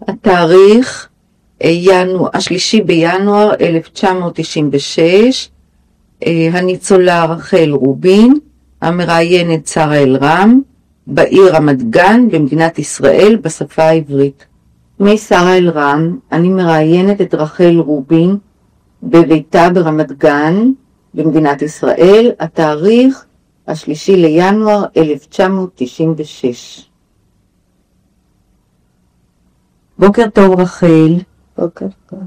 התאריך השלישי בינואר 1996, הניצולה רחל רובין, המראיינת שרה אלרם, בעיר רמת גן במדינת ישראל בשפה העברית. שמי שרה אלרם, אני מראיינת את רחל רובין בביתה ברמת גן במדינת ישראל, התאריך השלישי לינואר 1996. בוקר טוב רחל. בוקר טוב.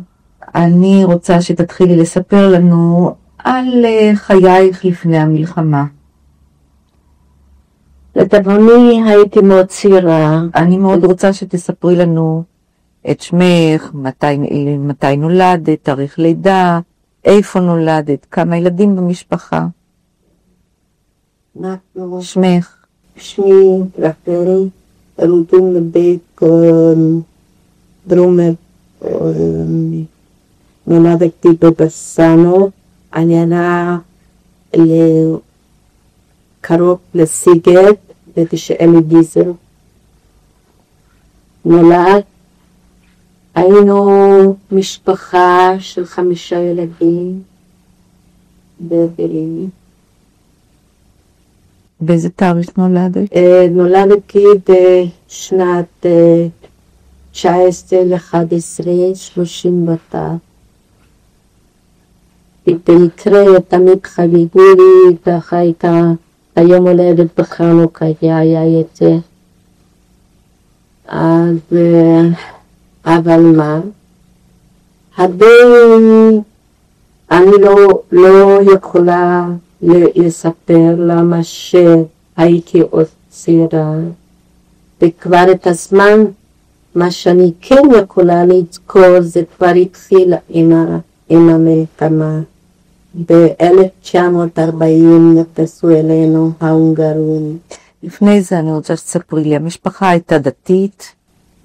אני רוצה שתתחילי לספר לנו על חייך לפני המלחמה. לדאבוני הייתי מאוד צעירה. אני מאוד רוצה שתספרי לנו את שמך, מתי נולדת, תאריך לידה, איפה נולדת, כמה ילדים במשפחה. שמך. שמי רחל רובין מבית דרומר. נולדתי בבסנו, אני קרוב לסיגט, ותשאלי גיזר. נולד, היינו משפחה של 5 ילדים בברלין. באיזה תאריך נולדת? נולדתי בשנת 19/11/30. במקרה תמיד חגגו לי, ככה הייתה היום הולדת בחנוכה, היה את זה. אבל מה? אני לא יכולה לספר למה שהייתי עוד צעירה, וכבר את הזמן, מה שאני כן יכולה לזכור, זה כבר התחיל עם המלחמה. ב-1940 נכנסו אלינו ההונגרים. לפני זה אני רוצה שתספרי לי, המשפחה הייתה דתית?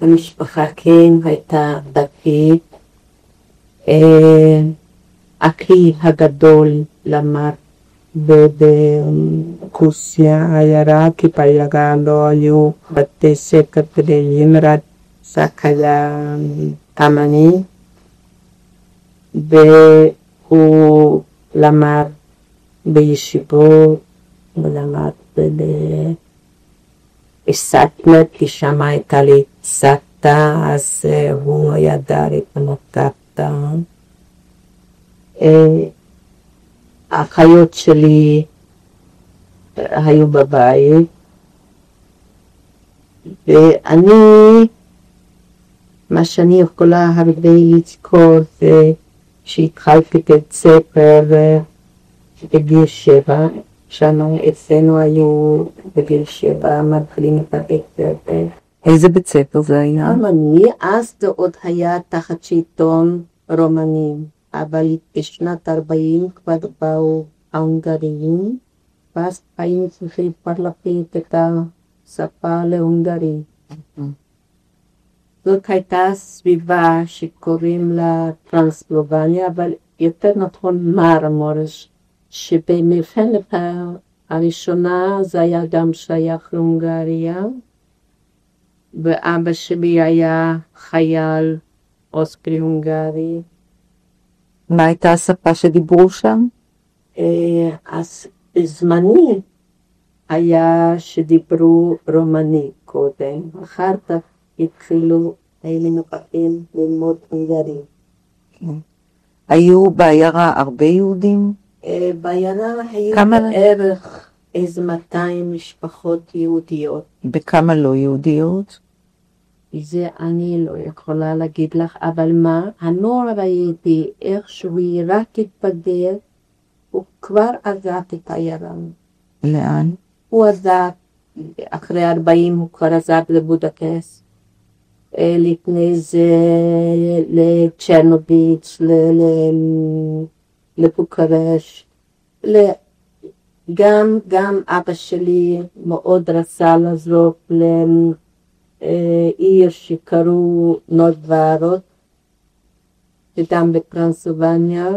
המשפחה כן הייתה דתית. אחי הגדול למד ברוסיה העיירה, כי בעיירה לא היו בתי ספר גדולים, רק היה תימני, והוא למד בישיבות, הוא למד בסטנת, כי שם הייתה לי סבתא, אז הוא ידע לקנות סבתא. האחיות שלי היו בבית, ואני, מה שאני יכולה הרבה לזכור זה שהתחלתי בית ספר בגיל 7, אצלנו היו בגיל 7 מתחילים את הבית ספר. איזה בית ספר זה היה? רומני, אז זה עוד היה תחת שלטון רומנים, אבל בשנת 40 כבר באו ההונגרים, ואז היינו צריכים כבר להפיץ את השפה להונגרית. זאת הייתה סביבה שקוראים לה טרנסילבניה, אבל יותר נכון מרמורש, שבמלחמת הראשונה זה היה גם שייך להונגריה, ואבא שלי היה חייל אוסטרי-הונגרי. מה הייתה השפה שדיברו שם? אז בזמני היה שדיברו רומני קודם, אחר כך התחילו אלה נוכחים ללמוד הונגרי. היו בעיירה הרבה יהודים? בעיירה היו בערך איזה 200 משפחות יהודיות. בכמה לא יהודיות? זה אני לא יכולה להגיד לך, אבל מה? הנוער ראיתי איך שהוא רק התבגר, הוא כבר עזב את העיירה. לאן? הוא עזב, אחרי 40 הוא כבר עזב לבודפשט. לפני זה לצ'רנוביץ, לבוקרשט. גם אבא שלי מאוד רצה לעזוב לעיר שקראו נורד-וארות, וגם בטרנסילבניה,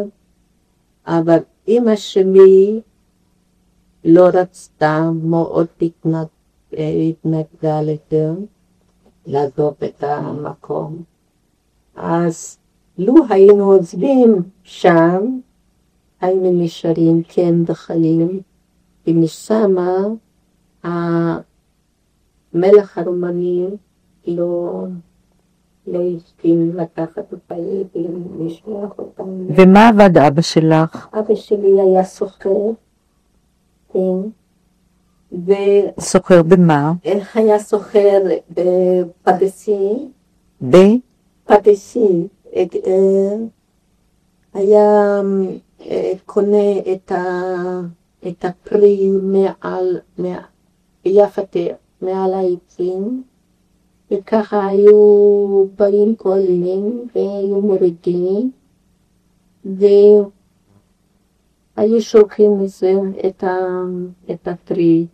אבל אמא שלי לא רצתה, מאוד התנגדה לזה, לעזוב את המקום. אז לו היינו עוזבים שם, היינו נשארים כן בחיים, ומשמה המלך הרומני לא הסכים לקחת את הילדים, לשלוח אותם. ומה עבד אבא שלך? אבא שלי היה סוחר, כן, סוחר במה? היה סוחר בפרדסים, פרדסים, היה קונה את הפרי מעל העצים, וככה היו באים כל ימים והיו מורידים, והיו שולחים מזה את הפרי.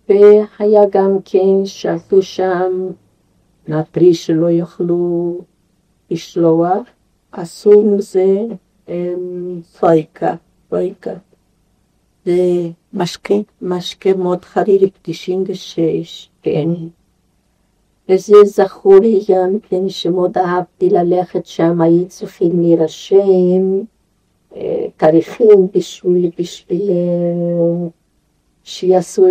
והיה גם כן שעשו שם מהפרי שלא יכלו לשלוח, עשו מזה פויקה. זה משקה מאוד חריף, 96, כן. וזה זכור לי גם כן שמאוד אהבתי ללכת שם, היו צריכים להירשם תאריכים בשביל שיעשו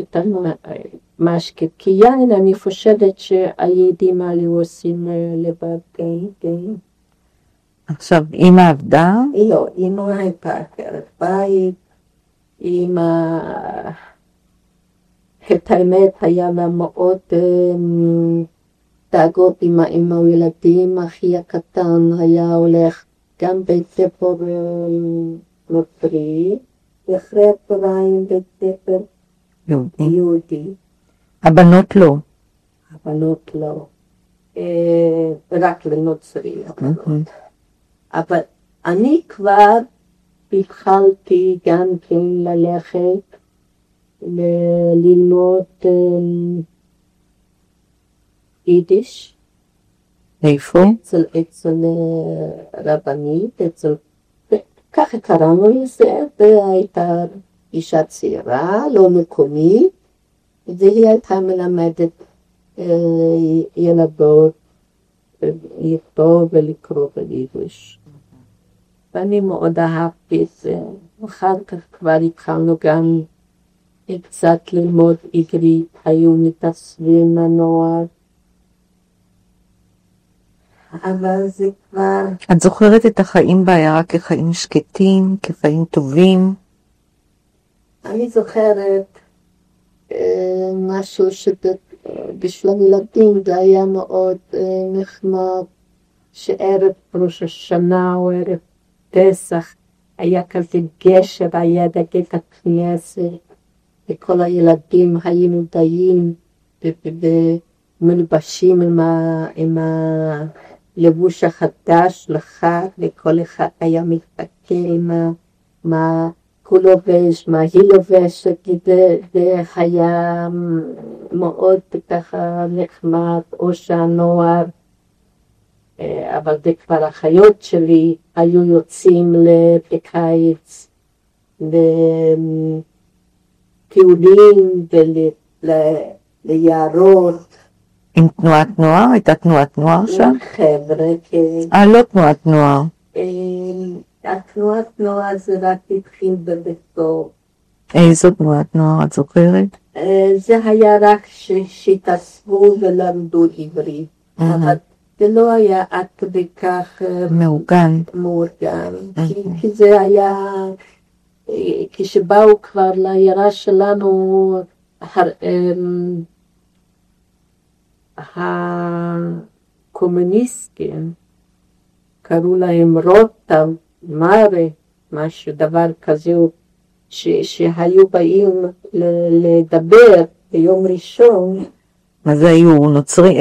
את המשקה. כי יין אני חושבת שהילדים האלה עושים לבד, כן. עכשיו, אמא עבדה? לא, אמא הייתה עקרת בית, אמא, את האמת היה לה מאוד דאגות עם הילדים, אחי הקטן היה הולך גם בית ספר נוצרי, ואחרי הצהריים בית ספר יהודי. הבנות לא? הבנות לא, רק לנוצרי. אבל אני כבר התחלתי גם כן ללכת ללמוד יידיש. איפה? אצל רבנית, ככה קראנו לזה, והייתה אישה צעירה, לא מקומית, והיא הייתה מלמדת ילדות לכתוב ולקרוא ביידיש. ואני מאוד אהבתי את זה. אחר כך כבר התחלנו גם קצת ללמוד עברית, היו מתעצבים לנוער. אבל זה כבר... את זוכרת את החיים בעיירה כחיים שקטים, כחיים טובים? אני זוכרת משהו שבשביל ילדים זה היה מאוד נחמד, שערב ראש השנה או ערב פסח היה כזה גשר, היה דגת הכנסת, וכל הילדים היינו דיים ומלבשים עם הלבוש החדש לחג, וכל אחד היה מתפקד מה הוא לובש, מה היא לובשת, זה היה מאוד ככה נחמד, או שהנוער, אבל זה כבר החיות שלי היו יוצאים בקיץ לטיולים וליערות. עם תנועת נוער? הייתה תנועת נוער שם? חבר'ה, כן. לא תנועת נוער. התנועת נוער זה רק התחיל בביתו. איזו תנועת נוער, את זוכרת? זה היה רק שהתאספו ולמדו עברית. אבל זה לא היה עד כדי כך מאורגן. כי זה היה, כשבאו כבר לעיירה שלנו, הקומוניסטים, קראו להם רוטם, מרה, משהו, דבר כזה, שהיו באים לדבר ביום ראשון. מה זה היו? נוצרי,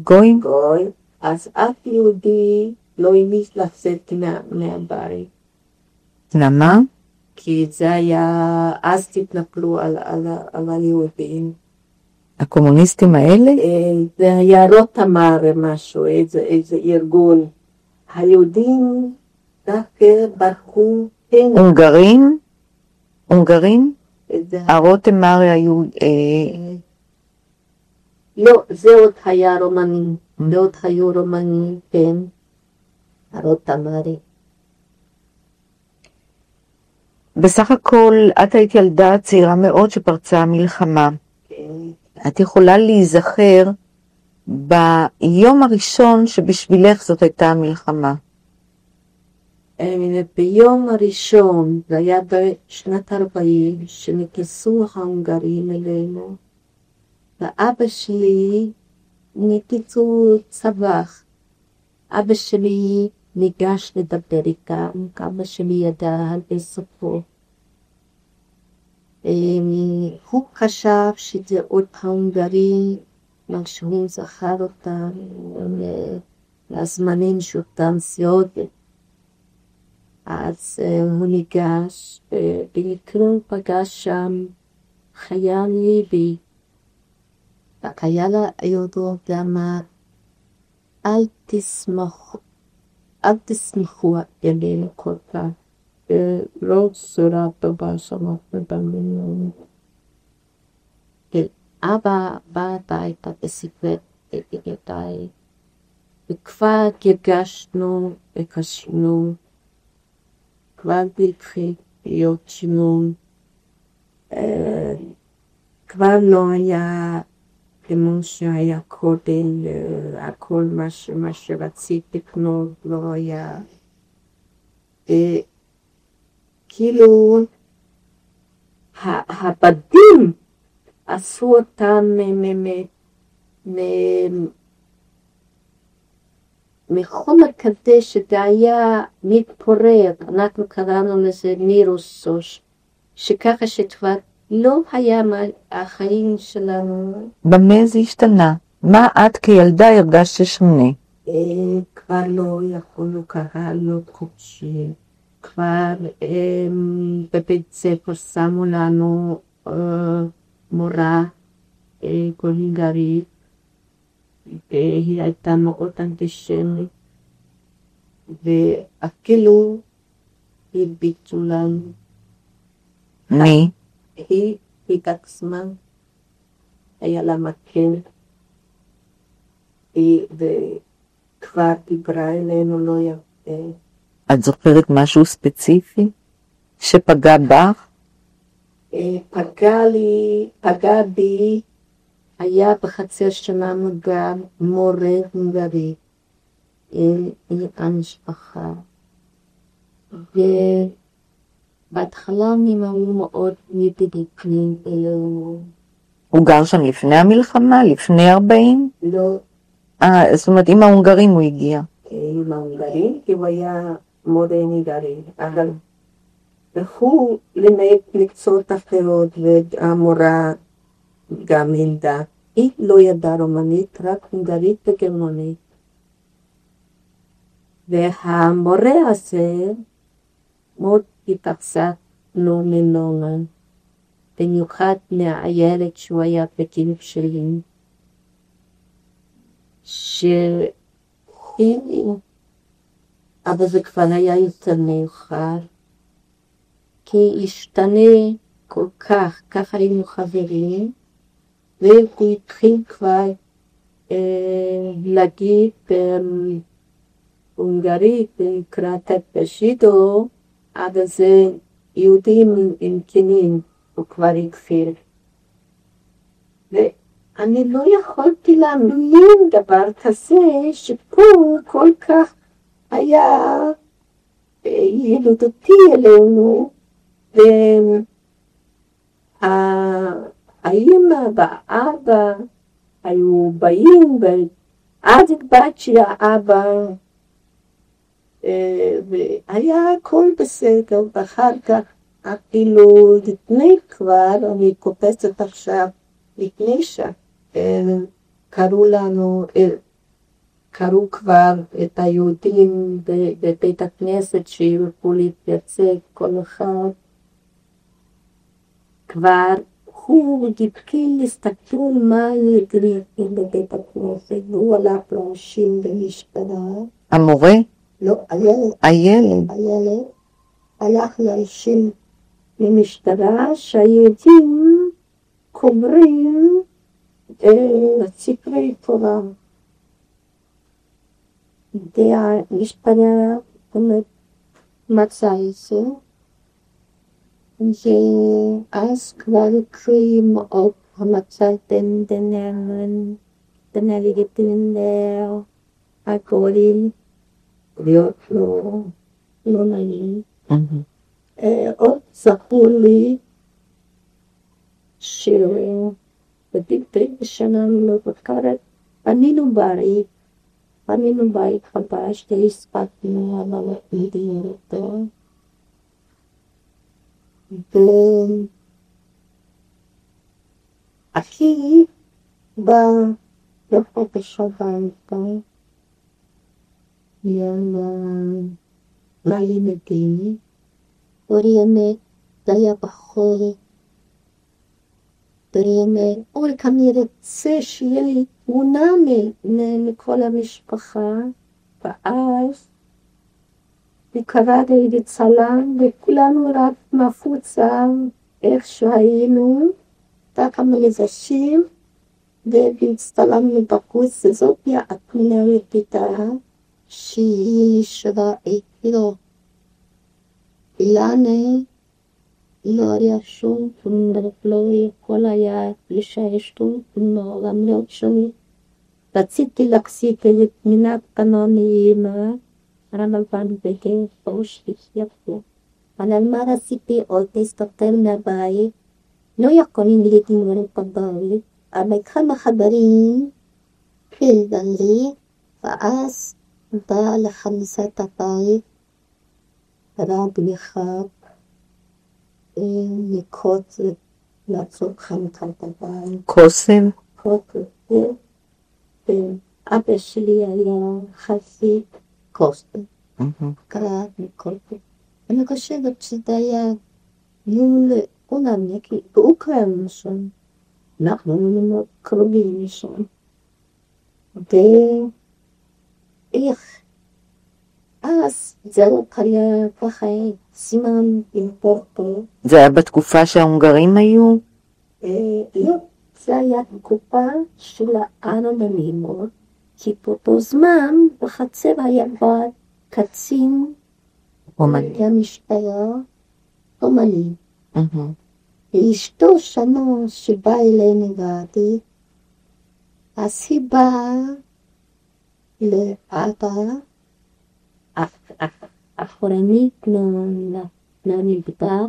גויים? גוי. אז אף יהודי לא העמיס לצאת מהבית. למה? כי זה היה, אז תתנפלו על היהודים. הקומוניסטים האלה? זה היה רוטמר משהו, איזה ארגון. היהודים דווקא ברחו. הונגרים? הונגרים? הרוטמר היו לא, זה עוד היה רומני. זה עוד היו רומני, כן. הרות אמרי. בסך הכל, את היית ילדה צעירה מאוד שפרצה המלחמה. כן. את יכולה להיזכר ביום הראשון שבשבילך זאת הייתה המלחמה. ביום הראשון, זה היה בשנת 40, שנכנסו ההונגרים אלינו, ואבא שלי נכנסו צבח. אבא שלי ניגש לדבר איתם, כמה שלי ידע על בסופו. הוא חשב שזה עוד ההונגרים, מה שהוא זכר אותם, הזמנים שאותם סיודת. אז הוא ניגש, במקרה פגש שם חייל ליבי. החייל היודו אמר, אל תשמחו עלינו כל כך. לא צורה טובה שאנחנו במיון. אבא בא הביתה וסיפר את ילדיי, וכבר הרגשנו וקשנו, כבר התחיל להיות שינוי, כבר לא היה כמו שהיה קודם, הכל מה שרציתי לקנות לא היה. כאילו הבדים עשו אותם מחומר כזה שזה היה מתפורר, אנחנו קראנו לזה נירוסוש, שככה שכבר לא היה החיים שלנו. במה זה השתנה? מה את כילדה הרגשת ששונה? כבר לא יכולנו קראנו חופשי, כבר בבית ספר שמו לנו מורה הונגרית, היא הייתה מאוד אנטישמית, ואפילו הרביצו לנו. מי? היא עצמה, היה לה מקל, וכבר דיברה אלינו לא יפה. את זוכרת משהו ספציפי שפגע בך? פגע בי, היה בחצר שלנו גם מורה הונגרי, עם המשפחה. ובהתחלה הם היו מאוד ידידותיים אלינו. הוא גר שם לפני המלחמה? לפני 40? לא. זאת אומרת, עם ההונגרים הוא הגיע. עם ההונגרים, כי הוא היה מורה הונגרי. אבל הוא לימד מקצועות אחרות, והמורה גם ילדה. היא לא ידעה רומנית, רק הונגרית וגרמנית. והמורה הזה מאוד התאכזבנו ממנו, במיוחד מהילד שהוא היה בגיל שלי, אבל זה כבר היה יותר מאוחר, כי השתנה כל כך, ככה היינו חברים, והוא התחיל כבר להגיד בהונגרית, קראטת בשידו, אבל זה יהודים עם כנים, הוא כבר התחיל. ואני לא יכולתי להאמין דבר כזה, שפה כל כך היה ילדותי אלינו, והאמא והאבא היו באים, ואז התבקשתי האבא, והיה הכל בסדר, ואחר כך אפילו לפני כבר, אני קופצת עכשיו, לפני קראו כבר את היהודים בבית הכנסת שיוכלו להתייצג כל אחד, כבר הוא התחיל להסתכל מה ידריכים בבית הכנסת, והוא הלך לאנשים במשטרה. המורה? לא, הילד הלך לאנשים במשטרה שהיהודים קוברים ספרי תורה. המשפחה מצא את זה, ואז כבר קוראים עוד המצאתם דנליגתם הגולים, להיות לא נעים. עוד זכור לי שבדיוק בשנה לא בקרת, בנינו בית חדש, והספקנו אבל מדיין אותו. ואחי בא לחופש הביתה, לילדים, אוריאמת, זה היה בחור, אורי כנראה רוצה שיהיה לי תמונה מכל המשפחה, ואז הוא קרא לי צלם, וכולנו רק מפוצה איך שהיינו, ככה מלזשים, והצטלמנו בחוץ, וזאת היה התמונה רביתה, שהיא שראיתי לו. לנו לא היה שום תמונה, לא יכול היה לשייש שום תמונה, למרות שאני רציתי להחזיק את תמונת קנוניים, רמב"ן בגן אושוויץ יפה. אבל מה רציתי עוד להסתכל מהבית? לא יכולים לגמור בבית, אבל כמה חברים חידן לי, ואז בא לחמיסת הבית, רב אחד, לקרות לעצור חמקת הבית. קוסם? קוסם. ואבא שלי היה חסיד קוסם. קרא מקוסם. אני חושבת שזה היה מול כולם, כי באוקראינה שם. אנחנו מאוד קרובים שם. ואיך אז זה לא היה ככה סימן אימפורטו. זה היה בתקופה שההונגרים היו? לא, זה היה תקופה של האנונימיות, כי באותו זמן בחצר היה בא קצין אומני. המשטרה אומני. ואשתו שנו שבאה אלינו ועדי, אז היא באה לאבא, אחורנית נמדבר,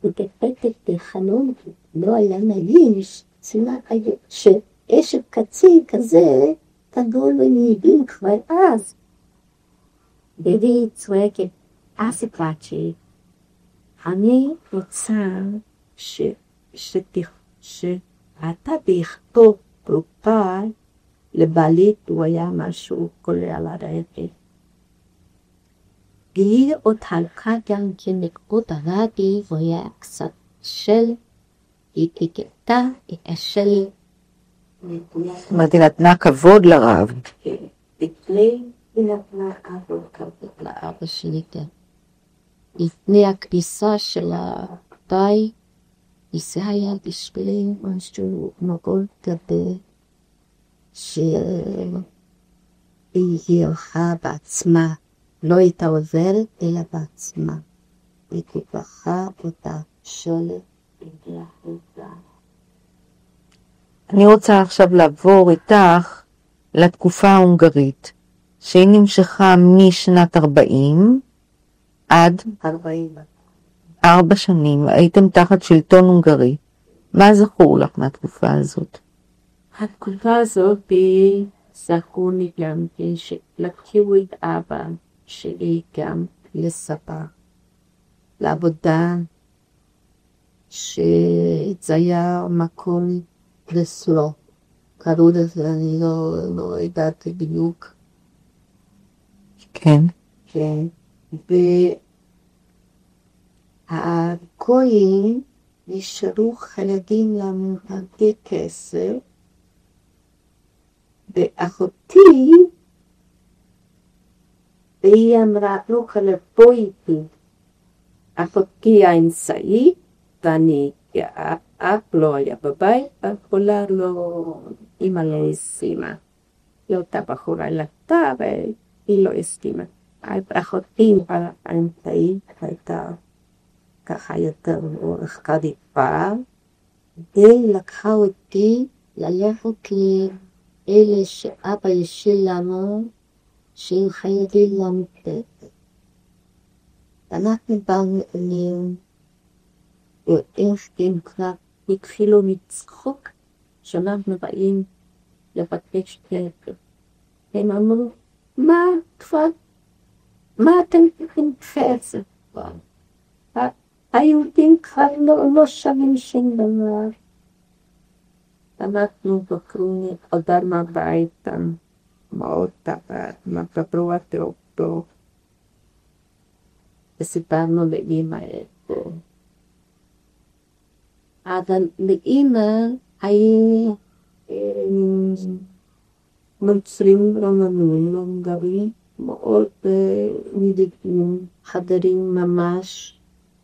ודפקת בחלום, לא היה נעים, שאשת קצין כזה, תגול ונהידים כבר אז. והיא צועקת, אסיפצ'י, אני רוצה שאתה בכתוב פרופר לבעלית, הוא היה משהו קולה על הרעפת. והיא עוד הלכה גם כנקוד הרבי, והיה קצת של, היא תקטה את השל. זאת אומרת, היא נתנה כבוד לרב. לפני היא נתנה כבוד לאבא שלי. לפני הכניסה של הבית, זה היה בשבילי משהו מאוד גדול, שהיא הלכה בעצמה. לא הייתה עוזרת אלא בעצמה. היא תברכה אותה שולת בגלל אותה. אני רוצה עכשיו לעבור איתך לתקופה ההונגרית, שהיא נמשכה משנת 40 עד 4 שנים. הייתם תחת שלטון הונגרי. מה זכור לך מהתקופה הזאת? התקופה הזאת זכור לי גם שלקחו את אבא שלי גם לסבא, לעבודה, שזה היה מקום לסלו. קראו לזה, אני לא יודעת בדיוק. כן. כן. והגויים נשארו חלקים לנו הרבה כסף, ואחותי, והיא אמרה, לא בוא איתי. אחותי האמצעית, ואני, אף לא היה בבית, יכולה לא אמא לא הסכימה. היא אותה בחורה לקטה והיא לא הסכימה. אחותי האמצעית הייתה ככה יותר אורך קדיפה, והיא לקחה אותי ללכת לאלה שאבא ישאיר לנו, שהם חייבים למתת. אנחנו באנו אליהם, ואיך כבר התחילו לצחוק, שאנחנו באים לבקש כסף. הם אמרו, מה אתם צריכים כסף? היהודים כבר לא שווים שום דבר. אנחנו זוכרים חזרנו הביתה, מאוד טבעת, מפברות אותו, וסיפרנו לאמא איפה. אבל לאמא היו נוצרים רומנים, הונגרים, מאוד נדיבים, חדרים ממש,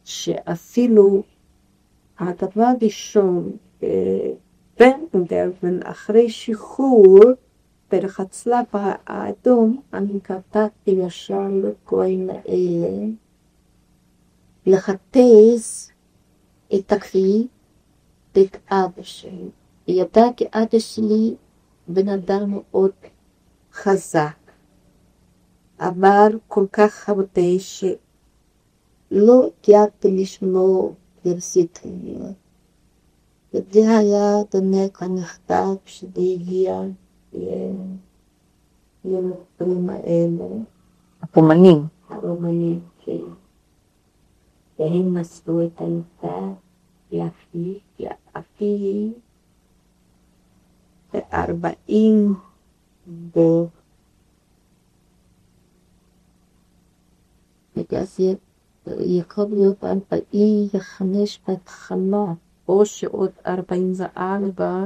שאפילו הדבר ראשון, בן אחרי שחרור, דרך הצלב האדום, אני כתבתי ישר לכהן האלה, לחפש את אחי ואת אבא שלי. ידעתי אבא שלי בן אדם מאוד חזק, אבל כל כך הרבה שלא יכולתי לשמור ברציתיות. וזה היה באמת הנכתב שלי הגיע לנוצרים האלה. הרומנים. הרומנים, כן. והם מסרו את הנכתב לאחי 40 וזה יכול להיות 45 בהתחלה, או שעוד 44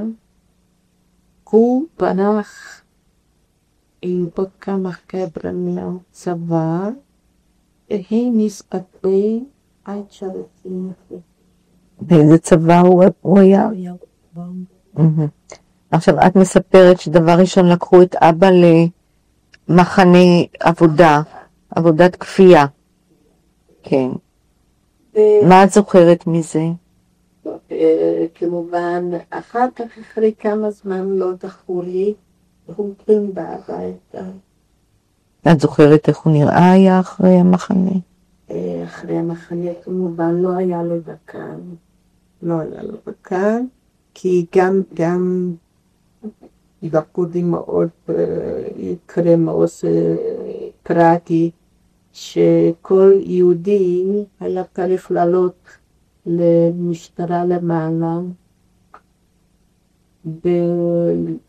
הוא ברח עם עוד כמה חבר'ה מהצבא, והם נספקו עד 30. באיזה צבא הוא היה? עכשיו את מספרת שדבר ראשון לקחו את אבא למחנה עבודה, עבודת כפייה. כן. מה את זוכרת מזה? כמובן, אחר כך אחרי כמה זמן לא דחו לי, הולכים הביתה. את זוכרת איך הוא נראה היה אחרי המחנה? אחרי המחנה כמובן לא היה לו דקן. לא היה לו דקן, כי גם דקודי מאוד יקרה מאוד פרטי, שכל יהודי היה צריך לעלות למשטרה למעלה,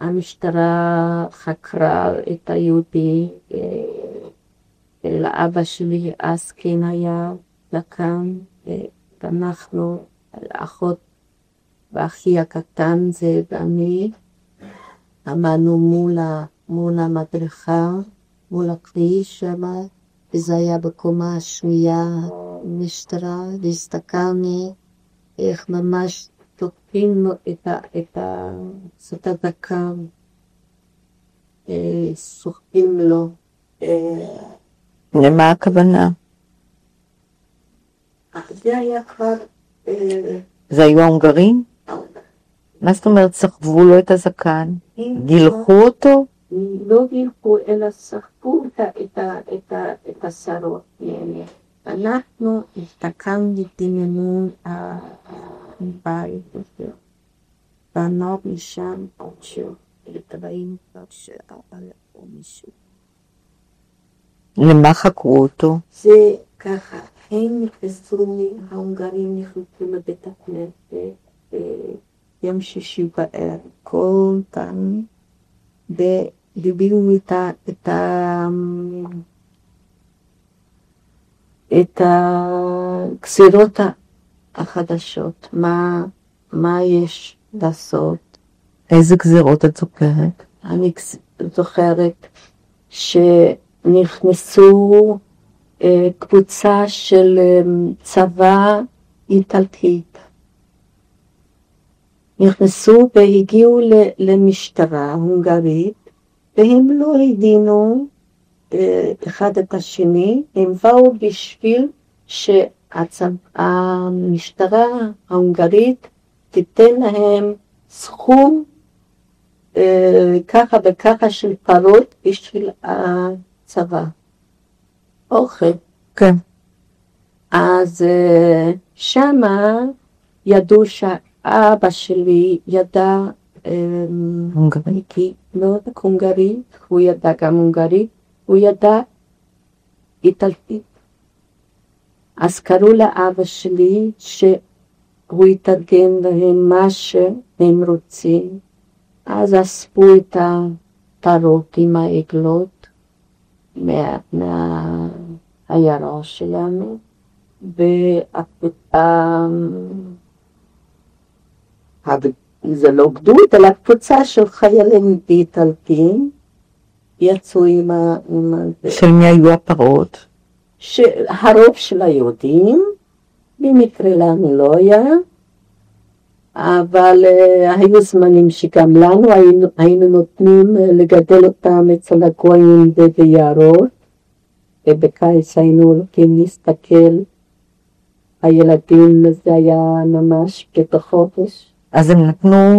והמשטרה חקרה את היהודי. לאבא שלי אז כן היה דקן, ואנחנו, האחות ואחי הקטן זה ואני, עמדנו מול המדרכה, מול הכביש שם, וזה היה בקומה השנייה משטרה, והסתכלנו איך ממש תוקפים לו את הדקה, סוחבים לו. למה הכוונה? זה היה כבר... זה היו ההונגרים? מה זאת אומרת, סחבו לו את הזקן? גילחו אותו? לא גילחו, אלא סחבו את השרות. אנחנו הסתכלנו לדמיון הבית הזה. בנו משם עוד שלטבעים עוד שאבא או מישהו. למה חקרו אותו? זה ככה, הם נכנסו, ההונגרים נכנסו לבית הכנסת, יום שישי בערב, כל פעם, ודיברו את הגזירות החדשות, מה יש לעשות. איזה גזירות את זוכרת? אני זוכרת שנכנסו קבוצה של צבא איטלקית, נכנסו והגיעו למשטרה הונגרית, והם לא הבינו אחד את השני, הם באו בשביל שהמשטרה ההונגרית תיתן להם סכום ככה וככה של פרות בשביל הצבא. אוכל. כן. אז שמה ידעו שאבא שלי ידע הונגרית. לא רק הונגרית, הוא ידע גם הונגרית, הוא ידע איטלקית. אז קראו לאבא שלי שהוא יתרגם להם מה שהם רוצים. אז אספו את הפרות עם העגלות מהעיירה שלנו, זה לא גדוד, אלא קבוצה של חיילים איטלקים יצאו עם של מי היו הפרות? הרוב של היהודים, במקרה לנו לא היה, אבל היו זמנים שגם לנו היינו נותנים לגדל אותם אצל הגויים ביערות, ובקיץ היינו הולכים להסתכל, הילדים, זה היה ממש בחופש. אז הם נתנו,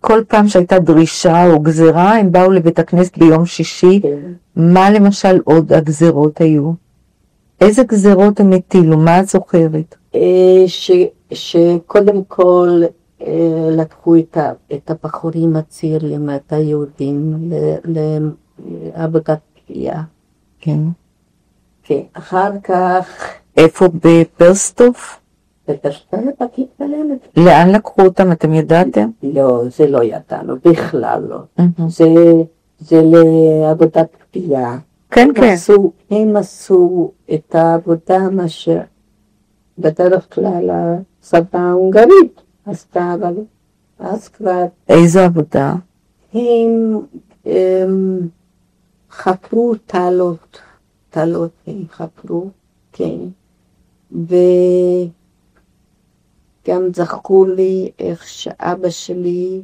כל פעם שהייתה דרישה או גזרה, הם באו לבית הכנסת ביום שישי. כן. מה למשל עוד הגזרות היו? איזה גזרות הם הטילו? מה את זוכרת? שקודם כל לקחו את הבחורים הצעירים, את היהודים, לעבודת כפייה. כן. כן. אחר כך... איפה בפרסטוף? לאן לקחו אותם, אתם ידעתם? לא, זה לא ידענו, בכלל לא. זה לעבודת כפייה. כן, כן. הם עשו את העבודה מה שבדרך כלל הסבא ההונגרית עשתה, אבל אז כבר... איזו עבודה? הם חפרו תעלות הם חפרו, כן. וגם זכרו לי איך שאבא שלי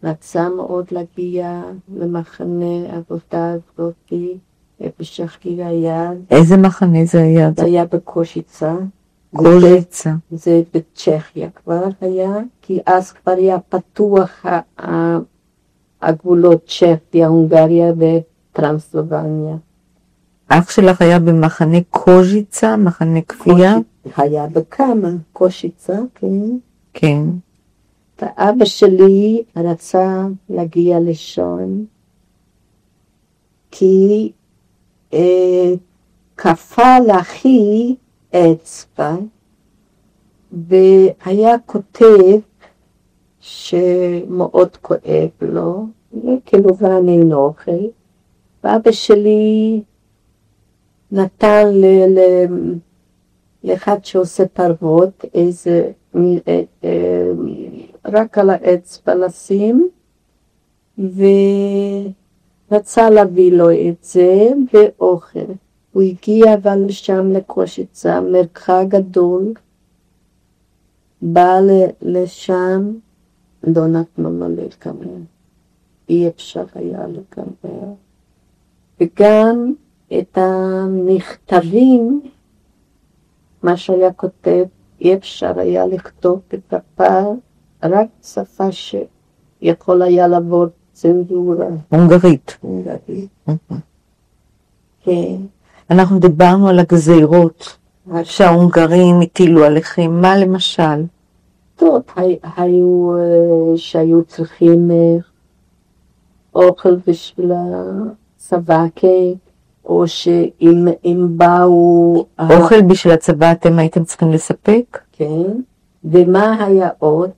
רצה מאוד להגיע למחנה עבודה הזאתי, איפה שחקי היה. איזה מחנה זה היה? זה היה בקושיצה. קושיצה. זה בצ'כיה כבר היה, כי אז כבר היה פתוח הגבולות צ'כיה, הונגריה וטרנסילבניה. אח שלך היה במחנה קוז'יצה, מחנה כפייה? היה בכמה, קושיצה, כן. כן. ואבא שלי רצה להגיע לשם, כי קפא לאחי אצבע, והיה כותב שמאוד כואב לו, כמובן אין אוכל, ואבא שלי נתן לאחד שעושה פרוות איזה, רק על האצבע לשים, ורצה להביא לו את זה ואוכל. הוא הגיע אבל לשם לקושיצה, מרחק גדול, בא לשם, לא נתנו לו לקמר, אי אפשר היה לקמר. וגם את המכתבים, מה שהיה כותב, אי אפשר היה לכתוב את הפער, רק שפה שיכול היה לעבור צנזורה. הונגרית. כן. אנחנו דיברנו על הגזירות שההונגרים הטילו עליכם, מה למשל? טוב, היו שהיו צריכים אוכל בשביל הסבקה, או שאם באו... אוכל בשביל הצבא אתם הייתם צריכים לספק? כן, ומה היה עוד?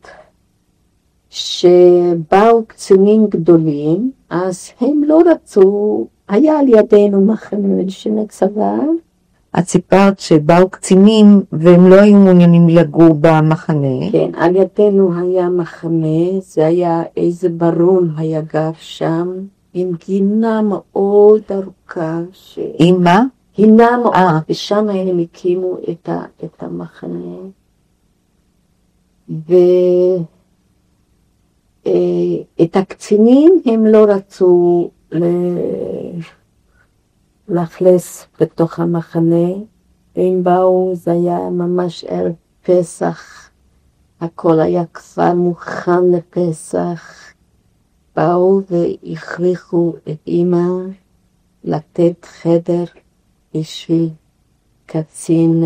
שבאו קצינים גדולים, אז הם לא רצו, היה על ידינו מחנה של הצבא. את סיפרת שבאו קצינים והם לא היו מעוניינים לגור במחנה. כן, על ידינו היה מחנה, זה היה איזה ברון היה גר שם, עם גינה מאוד ארוכה. עם מה? גינה מאוד, ושם הם הקימו את המחנה. את הקצינים הם לא רצו לאכלס בתוך המחנה, הם באו, זה היה ממש ערב פסח, הכל היה כבר מוכן לפסח, באו והכריחו את אמא לתת חדר בשביל קצין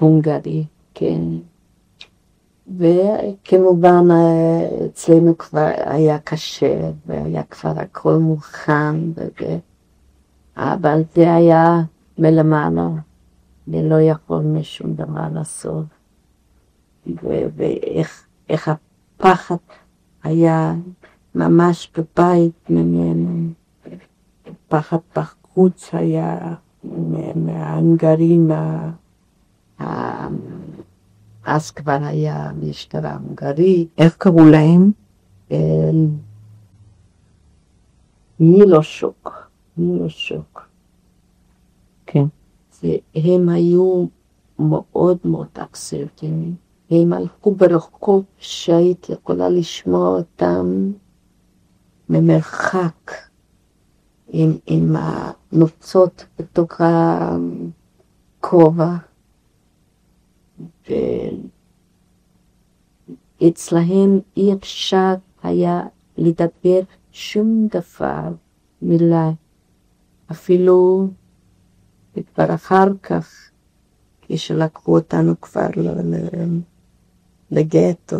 בונגרי, כן. וכמובן אצלנו כבר היה קשה, והיה כבר הכל מוכן, אבל זה היה מלמעלה, ולא יכולנו שום דבר לעשות. ואיך הפחד היה ממש בבית ממנו, פחד בחוץ היה מההונגרים, אז כבר היה משטרה הונגרית. איך קראו להם? מילושוק. כן. הם היו מאוד מאוד אקסרטיביים. הם הלכו ברחוב שהייתי יכולה לשמוע אותם ממרחק, עם הנוצות בתוך הכובע. ואצלהם אי אפשר היה לדבר שום דבר, מילה, אפילו כבר אחר כך, כשלקחו אותנו כבר לגטו.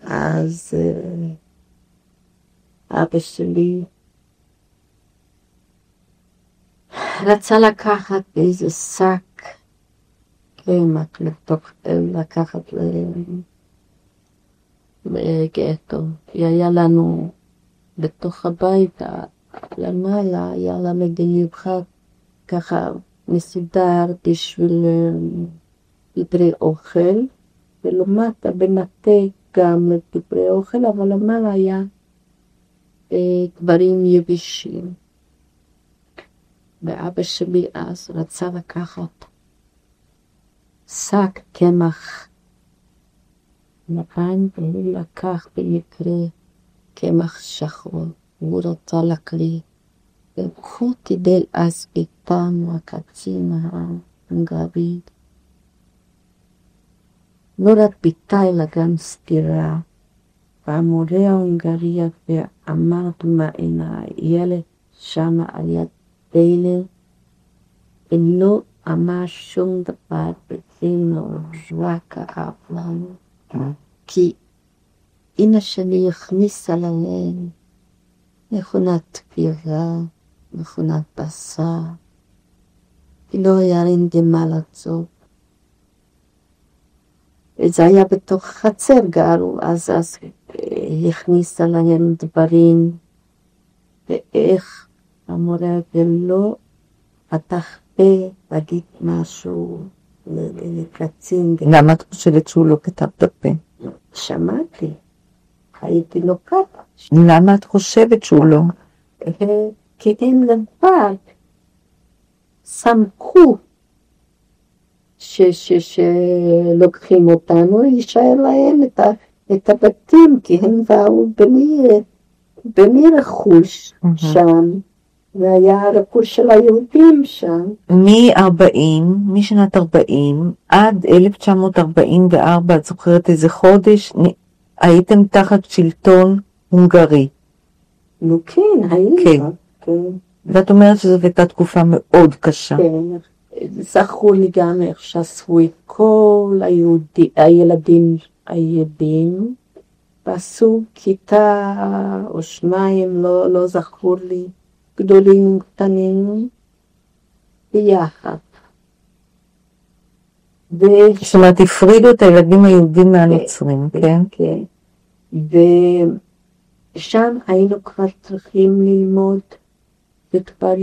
אז אבא שלי רצה לקחת איזה שק קמח לקחת לגטו. היה לנו בתוך הבית למעלה, היה לנו במיוחד ככה מסודר בשביל דברי אוכל, ולמטה במטה גם דברי אוכל, אבל למעלה היה דברים יבשים. ואבא שלי אז רצה לקחת שק קמח לבן, והוא לקח במקרה קמח שחור, הוא רצה להקריא. והוא קיבל אז איתנו הקצין ההונגרי, לא רק ביטה אלא גם סתירה. והמורה ההונגרי ואמר עם הילד שם על יד דלת, ולא אמר שום דבר בצינו, רק כאב לנו. כי אמא שלי הכניסה להם מכונת תפירה, מכונת בשר, כי לא היה רינדים מה לעשות. וזה היה בתוך חצר גרו, אז הכניסה להם דברים, ואיך המורה ולא פתח פה להגיד משהו לקצין. למה את חושבת שהוא לא כתב בפה? שמעתי, הייתי לוקחת. למה את חושבת שהוא לא? כי הם לבד סמכו שלוקחים אותנו, יישאר להם את הבתים, כי הם באו במי רכוש שם, והיה הרכוש של היהודים שם. משנת 40 עד 1944, את זוכרת איזה חודש, הייתם תחת שלטון הונגרי. נו כן, היינו. כן. ואת אומרת שזו הייתה תקופה מאוד קשה. כן, זכרו לי גם איך שאספו את כל הילדים היהודים, ועשו כיתה או שניים, לא זכור לי, גדולים קטנים, ביחד. זאת אומרת, הפרידו את הילדים היהודים מהנוצרים, כן? כן. ושם היינו כבר צריכים ללמוד, וכבר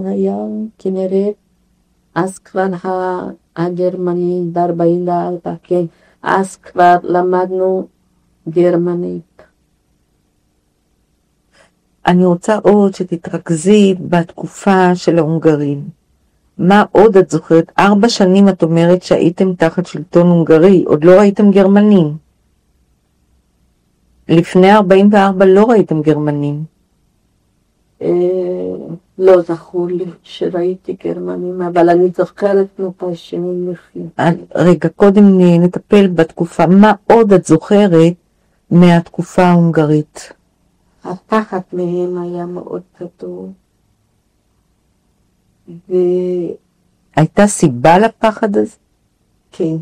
היה כנראה, אז כבר הגרמנים ב-44, כן, אז כבר למדנו גרמנית. אני רוצה עוד שתתרכזי בתקופה של ההונגרים. מה עוד את זוכרת? 4 שנים את אומרת שהייתם תחת שלטון הונגרי, עוד לא ראיתם גרמנים. לפני 44 לא ראיתם גרמנים. לא זכור לי שראיתי גרמנים, אבל אני זוכרת מתי שהם נחים. רגע, קודם נטפל בתקופה. מה עוד את זוכרת מהתקופה ההונגרית? הפחד מהם היה מאוד גדול. הייתה סיבה לפחד הזה? כן.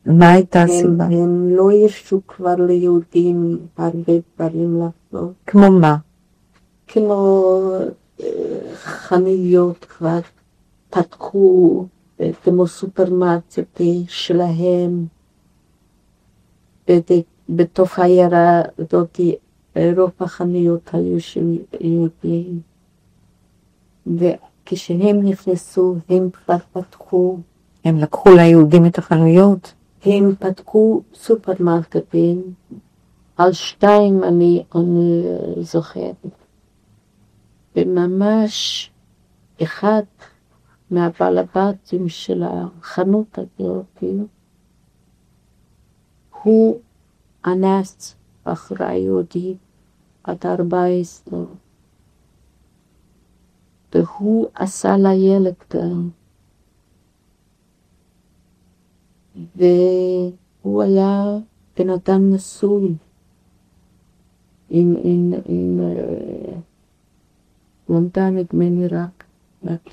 מה הייתה הסיבה? הם לא הרשו כבר ליהודים הרבה דברים לעשות. כמו מה? כמו חנויות כבר פתחו, כמו סופרמרקט שלהם, בתוך העיירה הזאת, רוב החנויות היו של יהודים. וכשהם נכנסו, הם כבר פתחו. הם לקחו ליהודים את החנויות? הם פתחו סופרמרקטים, על 2 אני זוכרת. וממש אחד מהבעל הבתים של החנות הזאת, הוא אנס בחורה יהודית עד 14, והוא עשה לה ילד גם. והוא היה בן אדם נשוי עם למדה נדמה לי רק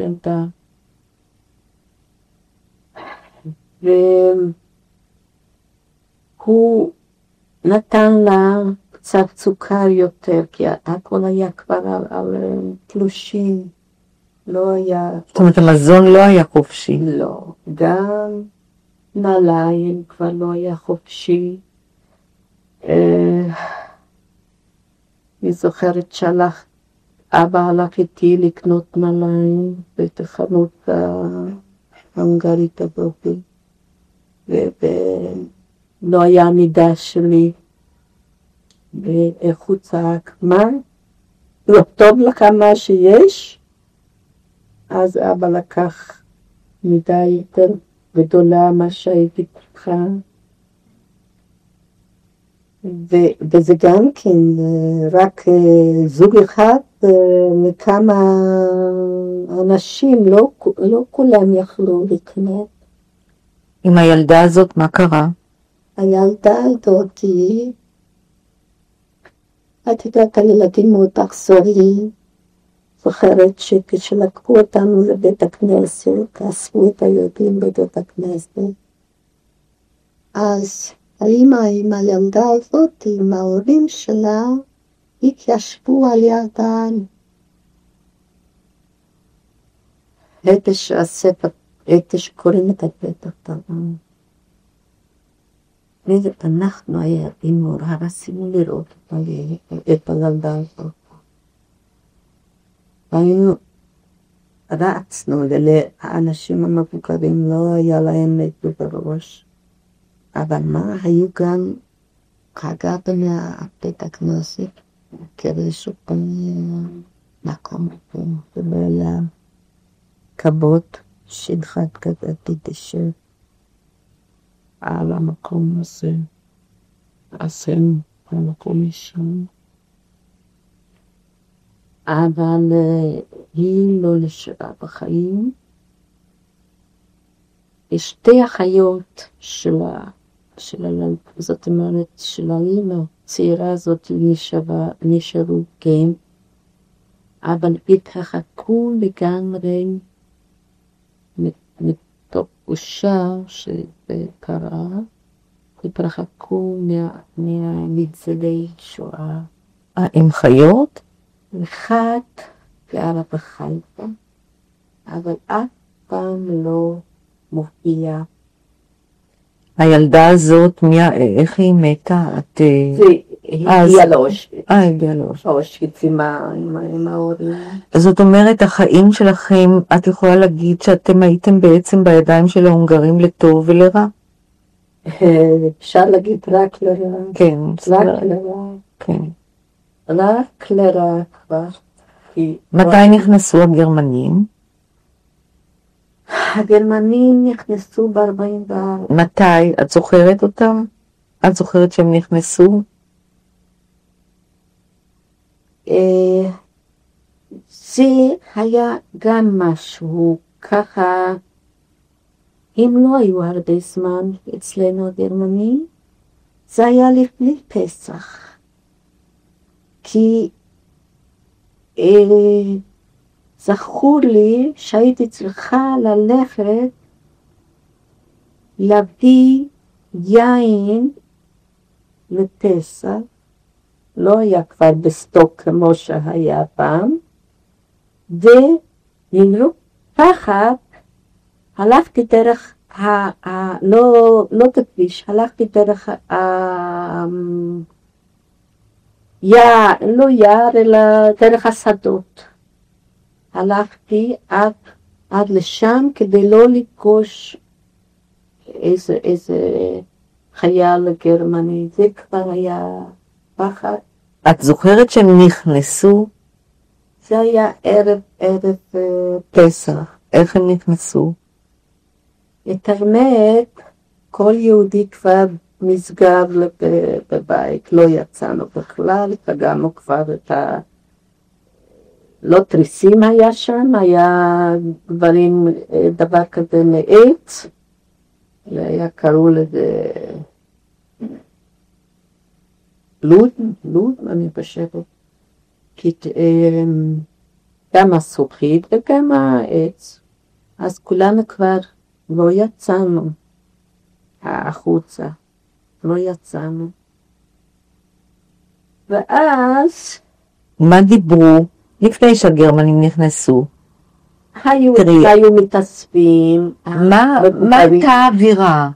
למדה. והוא נתן לה קצת סוכר יותר, כי הכל היה כבר על תלושים, לא היה... זאת אומרת, המזון לא היה חופשי. לא, גם נעליים כבר לא היה חופשי. אני זוכרת אבא הלך איתי לקנות נעליים בתחנות ההונגרית הזאת, ולא היה מידה שלי, ואיך הוא צעק, מה? לא טוב לך מה שיש? אז אבא לקח מידה יותר גדולה מה שהייתי פתחה, וזה גם כן רק זוג אחד מכמה אנשים, לא כולם יכלו לקנות. עם הילדה הזאת מה קרה? הילדה הזאת, את יודעת על ילדים מאוד אכזריים, זוכרת שכשלקחו אותנו לבית הכנסת, אספו את הילדים בבית הכנסת, אז האמא עם הילדה הזאת, עם ההורים שלה, התיישבו על ידן. הקדש הספר, הקדש קוראים את הבית אותם. אנחנו הילדים נורא רצינו לראות את הילדה הזאת. והיינו רצנו, האנשים המבוגרים לא היה להם את זה בראש. אבל מה, היו גם חגה בבית הכנסת, כרשו פעמים מקום פה, ובעולם כבוד שדחת כזה תתשב על המקום הזה, עשינו במקום משם. אבל היא לא נשארה בחיים. שתי אחיות שלה, זאת אומרת של האמא, צעירה הזאת נשארו גם, אבל התרחקו לגמרי מתוך בושה שקרה, התרחקו מניצולי שואה. עם חיות? אחת גרה בחיפה, אבל אף פעם לא מופיעה. הילדה הזאת, איך היא מתה? היא הגיעה לאושוויץ. הגיעה לאושוויץ. האושוויץ עם ההורים. זאת אומרת, החיים שלכם, את יכולה להגיד שאתם הייתם בעצם בידיים של ההונגרים לטוב ולרע? אפשר להגיד רק לרע. כן. רק לרע. כן. רק לרע כבר. מתי נכנסו הגרמנים? הגרמנים נכנסו ב-44. מתי? את זוכרת אותם? את זוכרת שהם נכנסו? זה היה גם משהו ככה, אם לא היו הרבה זמן אצלנו הגרמנים, זה היה לפני פסח. כי זכור לי שהייתי צריכה ללכת להביא יין לפסח, לא היה כבר בסטוק כמו שהיה פעם, ונמרו פחד, הלכתי דרך, לא בכביש, הלכתי דרך לא יער, אלא דרך השדות. הלכתי עד לשם כדי לא לפגוש איזה חייל גרמני. זה כבר היה פחד. את זוכרת שהם נכנסו? זה היה ערב פסח. איך הם נכנסו? את האמת, כל יהודי כבר מסגר בבית, לא יצאנו בכלל, פגענו כבר את לא תריסים היה שם, היה דברים, דבר כזה מעץ, היה קראו לזה לוד, אני חושבת, גם הסוכית וגם העץ, אז כולנו כבר לא יצאנו החוצה, לא יצאנו. ואז מה דיברו לפני שהגרמנים נכנסו? היו מתאספים. מה הייתה האווירה?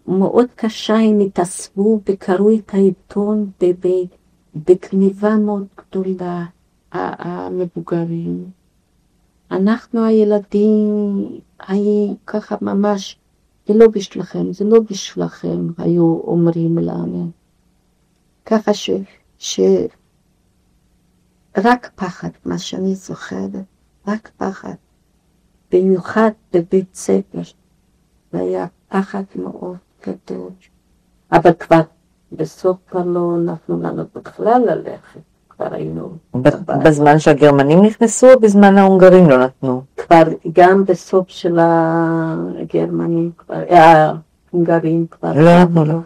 מאוד קשה, הם התאספו וקראו את העיתון בכניבה מאוד גדולה, המבוגרים. אנחנו הילדים, היו ככה ממש, זה לא בשבילכם, זה לא בשבילכם, היו אומרים לנו. ככה רק פחד, מה שאני זוכרת, רק פחד. במיוחד בבית ספר, והיה פחד מאוד גדול. אבל כבר בסוף כבר לא נתנו לנו בכלל ללכת, כבר היינו... בזמן שהגרמנים נכנסו או בזמן ההונגרים לא נתנו? כבר גם בסוף של הגרמנים, ההונגרים כבר... לא נתנו לו.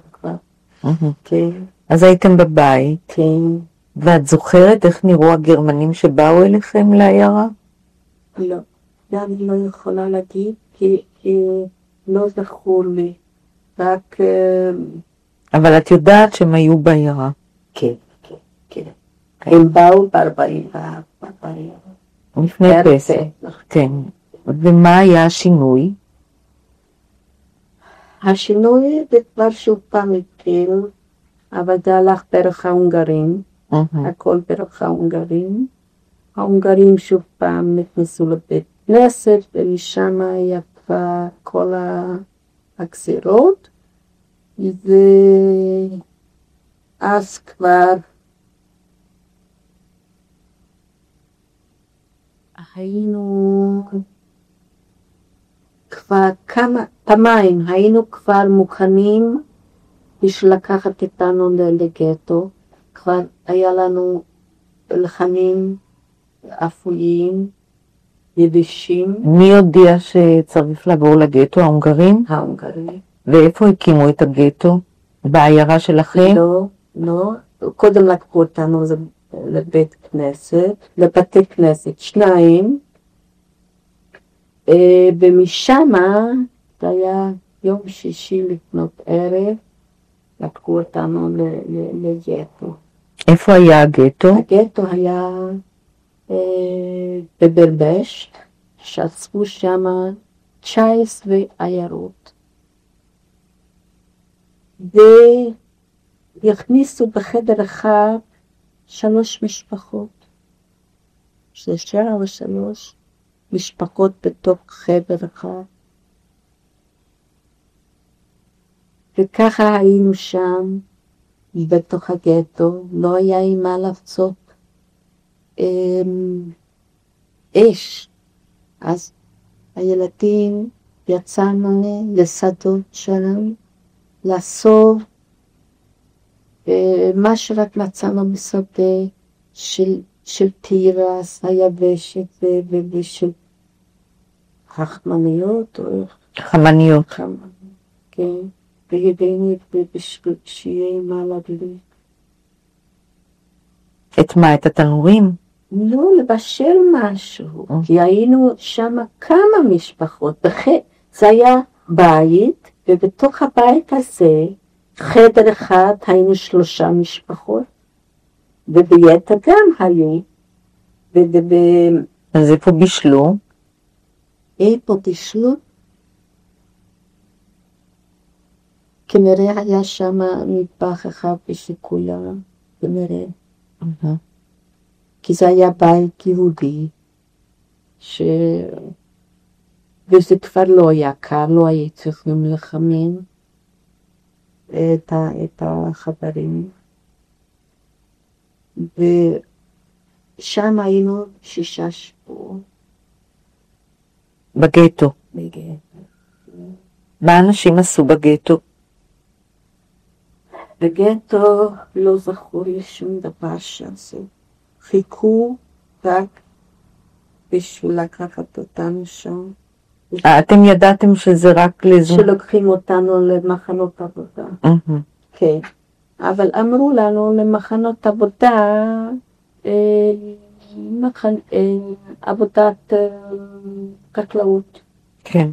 כן. אז הייתם בבית. כן. ואת זוכרת איך נראו הגרמנים שבאו אליכם לעיירה? לא, אני לא יכולה להגיד, כי לא זכור לי, רק... אבל את יודעת שהם היו בעיירה. כן, כן, כן. הם באו ב-44. לפני פסח. כן. ומה היה השינוי? השינוי זה כבר שוב פעם התחיל, אבל זה הלך דרך ההונגרים. הכל דרך ההונגרים. ההונגרים שוב פעם נכנסו לבית כנסת, ומשם היה כבר כל הגזירות, ואז כבר היינו כבר פעמיים, היינו כבר מוכנים בשביל לקחת אותנו לגטו. כבר היה לנו לחמים אפויים, יבשים. מי הודיע שצריך לעבור לגטו? ההונגרים? ההונגרים. ואיפה הקימו את הגטו? בעיירה שלכם? לא. קודם לקחו אותנו לבית כנסת, לבתי כנסת, 2. ומשם, זה היה יום שישי לפנות ערב, לקחו אותנו לגטו. איפה היה הגטו? הגטו היה בברבשט, שאספו שם 19 עיירות. והכניסו בחדר אחד 3 משפחות. זה 3 משפחות בתוך חדר אחד. וככה היינו שם, בתוך הגטו, לא היה עם מה לחצות אש. אז הילדים יצאנו לשדות שם, לאסוף מה שרק מצאנו בשדה של תירס, היבשת ושל חמניות או חמניות. כן, והבאנו בשביל שיהיה מה להדליק. את מה? את התנורים? לא, לבשל משהו, כי היינו שם כמה משפחות, זה היה בית, ובתוך הבית הזה, חדר אחד היינו 3 משפחות, וביתר גם היו, אז איפה בישלו? איפה בישלו? כנראה היה שם מטבח אחד בשכולם, כנראה. כי זה היה בית יהודי, וזה כבר לא היה קל, לא היה צריכים לחמם את החדרים. ושם היינו 6 שבועות. בגטו. בגטו. מה אנשים עשו בגטו? בגטו לא זכור לי שום דבר שעשו. חיכו רק בשביל לקחת אותנו שם. אתם ידעתם שזה רק לזמן? שלוקחים אותנו למחנות עבודה. כן. אבל אמרו לנו למחנות עבודה, עבודת חקלאות. כן.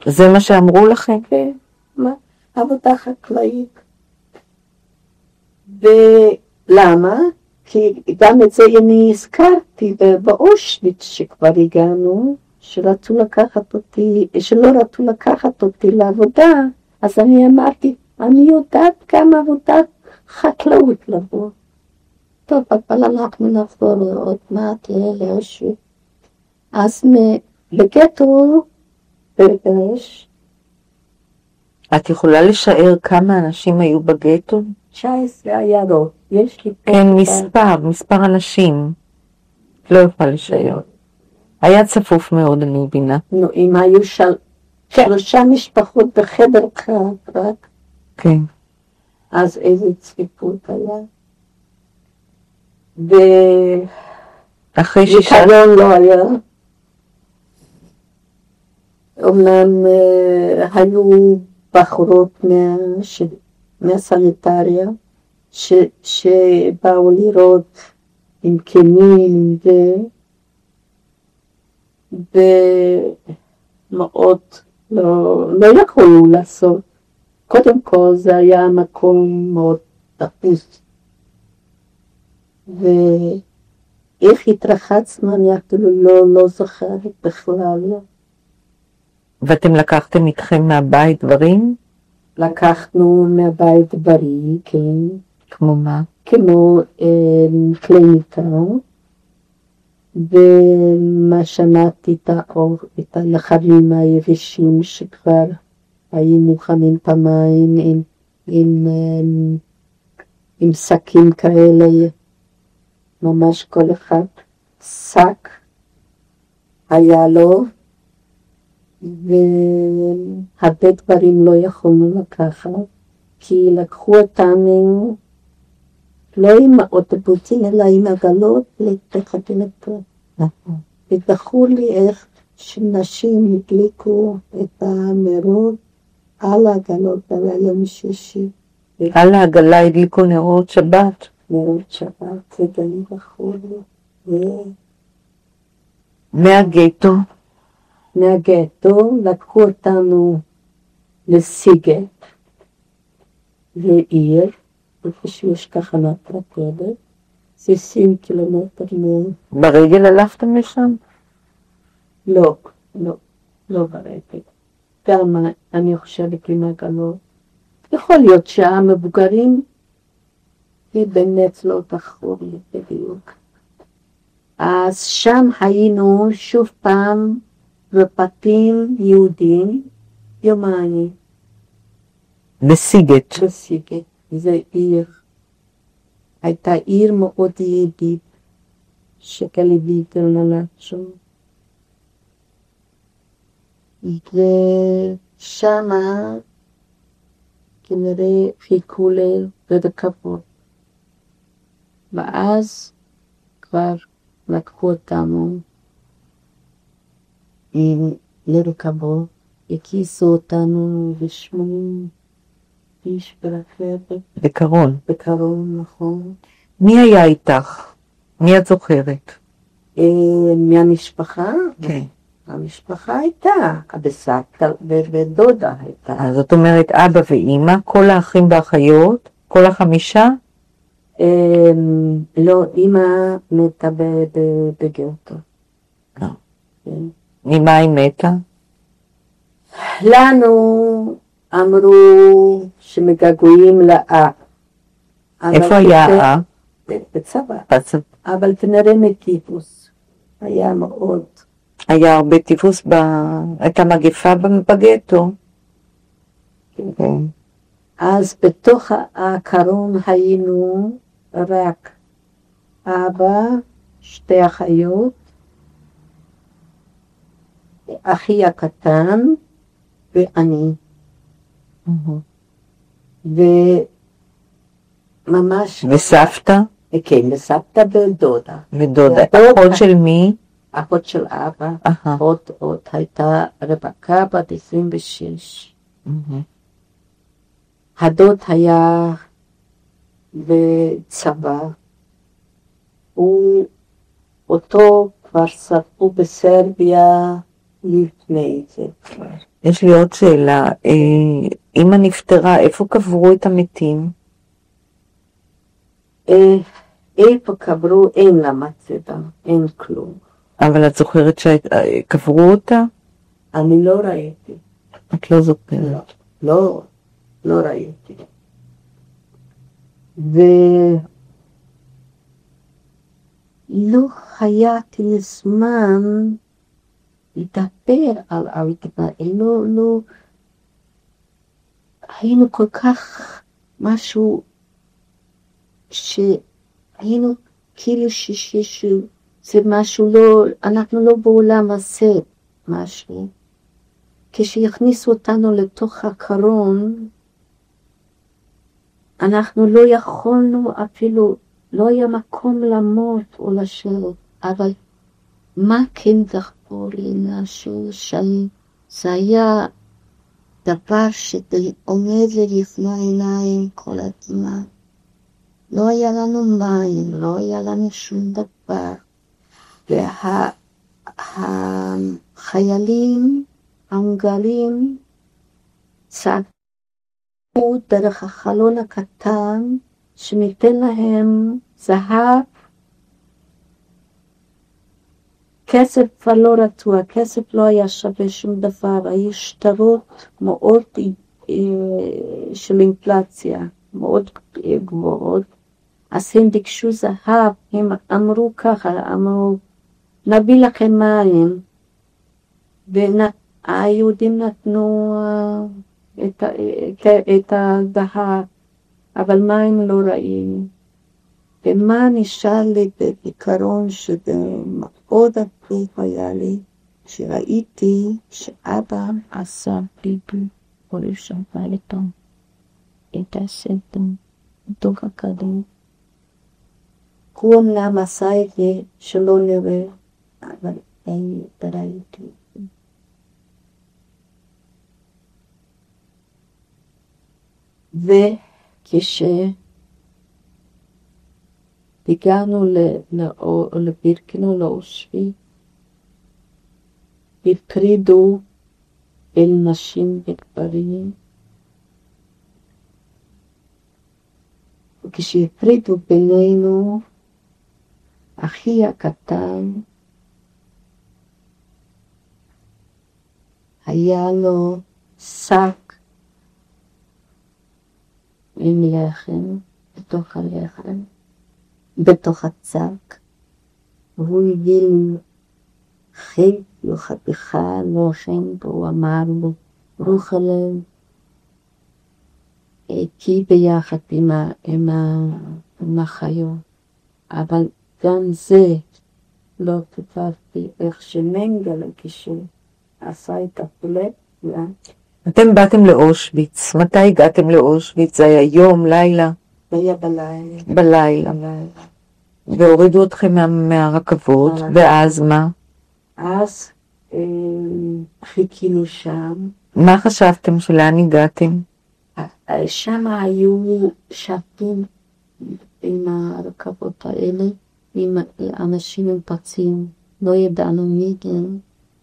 זה מה שאמרו לכם? כן. עבודה חקלאית. ולמה? כי גם את זה אני הזכרתי באושוויץ שכבר הגענו, שלא רצו לקחת אותי לעבודה, אז אני אמרתי, אני יודעת גם עבודת חקלאות לבוא. טוב, אבל אנחנו נחזור עוד מעט לאושוויץ. אז בגטו, ברגש. את יכולה לשער כמה אנשים היו בגטו? 19 עיירות. יש לי כן, מספר אנשים. לא יכולה לשער. היה צפוף מאוד, אני מבינה. נו, אם היו 3 משפחות בחדר אחד, רק. כן. אז איזה צפיפות היה. אחרי ניקיון לא היה. אומנם היו בחורות מהסניטריה, שבאו לראות עם כלים ומאוד לא יכולו לעשות. קודם כל זה היה מקום מאוד דחוס. ואיך התרחצנו אני אפילו לא זוכרת בכלל. ואתם לקחתם איתכם מהבית דברים? לקחנו מהבית דברים, כן. כמו מה? כמו כלי ניקיון, ומה שמעתי את הלחמים היבשים שכבר היינו חמים פעמיים עם שקים כאלה, ממש כל אחד שק היה לו, והרבה דברים לא יכולנו לקחת, כי לקחו אותנו לא עם האוטובוסים, אלא עם עגלות לחתונות. וזכור לי איך שנשים הדליקו את הנרות על העגלות, על היום שישי. על העגלה הדליקו נרות שבת. נרות שבת, זה גם זכור לי. מהגטו? מהגטו לקחו אותנו לסיגט, לעיר, איפה שיש תחנת רכבת, זה 20 קילומטר ברגל הלכתם לשם? לא ברגל. גם אני חושבת עם עגלות. יכול להיות שהמבוגרים היא באמת לא תחור לי בדיוק. אז שם היינו שוב פעם בבתים יהודים יומיים. בסיגט. בסיגט. זה עיר. הייתה עיר מאוד יהודית שגלי ויגל נולד שם. ושמה כנראה חיכו לדקבות. ואז כבר לקחו אותנו לרכבות, הכיסו אותנו ב80 איש ברכבת. בקרון, נכון. מי היה איתך? מי את זוכרת? מהמשפחה? כן. המשפחה הייתה, בסבתא ודודה הייתה. אז זאת אומרת אבא ואמא, כל האחים והאחיות, כל 5? לא, אמא מתה בגטו. ממה היא מתה? לנו אמרו שמגעגעים לאב. איפה היה האב? בצבא. אבל כנראה מטיפוס. היה מאוד. היה הרבה טיפוס, הייתה מגפה בגטו. כן. אז בתוך הקרון היינו רק אבא, 2 אחיות, אחי הקטן ואני. וממש... וסבתא? כן, וסבתא ודודה. ודודה. אחות של מי? אחות של אבא. עוד הייתה רבקה בת 26. הדוד היה בצבא. אותו כבר שרפו בסרביה לפני זה. יש לי עוד שאלה. אמא נפטרה, איפה קברו את המתים? איפה קברו? אין לה מצבה, אין כלום. אבל את זוכרת שקברו אותה? אני לא ראיתי. את לא זוכרת? לא ראיתי. ולא הייתי זמן לדבר על אריתמה. לא, היינו כל כך משהו שהיינו כאילו זה משהו לא, אנחנו לא בעולם הזה משהו. כשהכניסו אותנו לתוך הקרון, אנחנו לא יכולנו אפילו, לא היה מקום למות או לשבת, אבל מה כן זכור לי משהו זה היה דבר שעומד לי לפני העיניים כל הזמן. לא היה לנו מים, לא היה לנו שום דבר. והחיילים ההונגרים צעקו דרך החלון הקטן שניתן להם זהב. כסף כבר לא רצו, הכסף לא היה שווה שום דבר, היו שטרות מאוד של אינפלציה, מאוד גבוהות. אז הם ביקשו זהב, הם אמרו ככה, אמרו, נביא לכם מים, והיהודים נתנו את הזהב, אבל מים לא ראינו. ומה נשאר לי בזיכרון שמאוד עצוב היה לי, שראיתי שאבא עשה ביבי, הוריד שם פלטון, את הסרטון, בתוך הכדור. הוא אמנם עשה את זה שלא נראה, אבל אין ראיתי. וכשהגענו לבירקנו לאושוויץ, הפרידו אל נשים וגברים, וכשהפרידו בינינו, אחי הקטן היה לו שק עם לחם בתוך הלחם, בתוך הצק, והוא הביא לי חלק וחתיכה לחם, והוא אמר לו, רוח הלב, כי ביחד עם החיות, אבל גם זה לא כתבתי איך שמנגלה כשהוא עשה את הפלט. אתם באתם לאושוויץ. מתי הגעתם לאושוויץ? זה היה יום, לילה? זה היה בלילה. בלילה. והורידו אתכם מהרכבות, ואז מה? אז חיכינו שם. מה חשבתם שלאן הגעתם? שם היו שפים עם הרכבות האלה, עם אנשים עם פצעים, לא ידענו מי הם,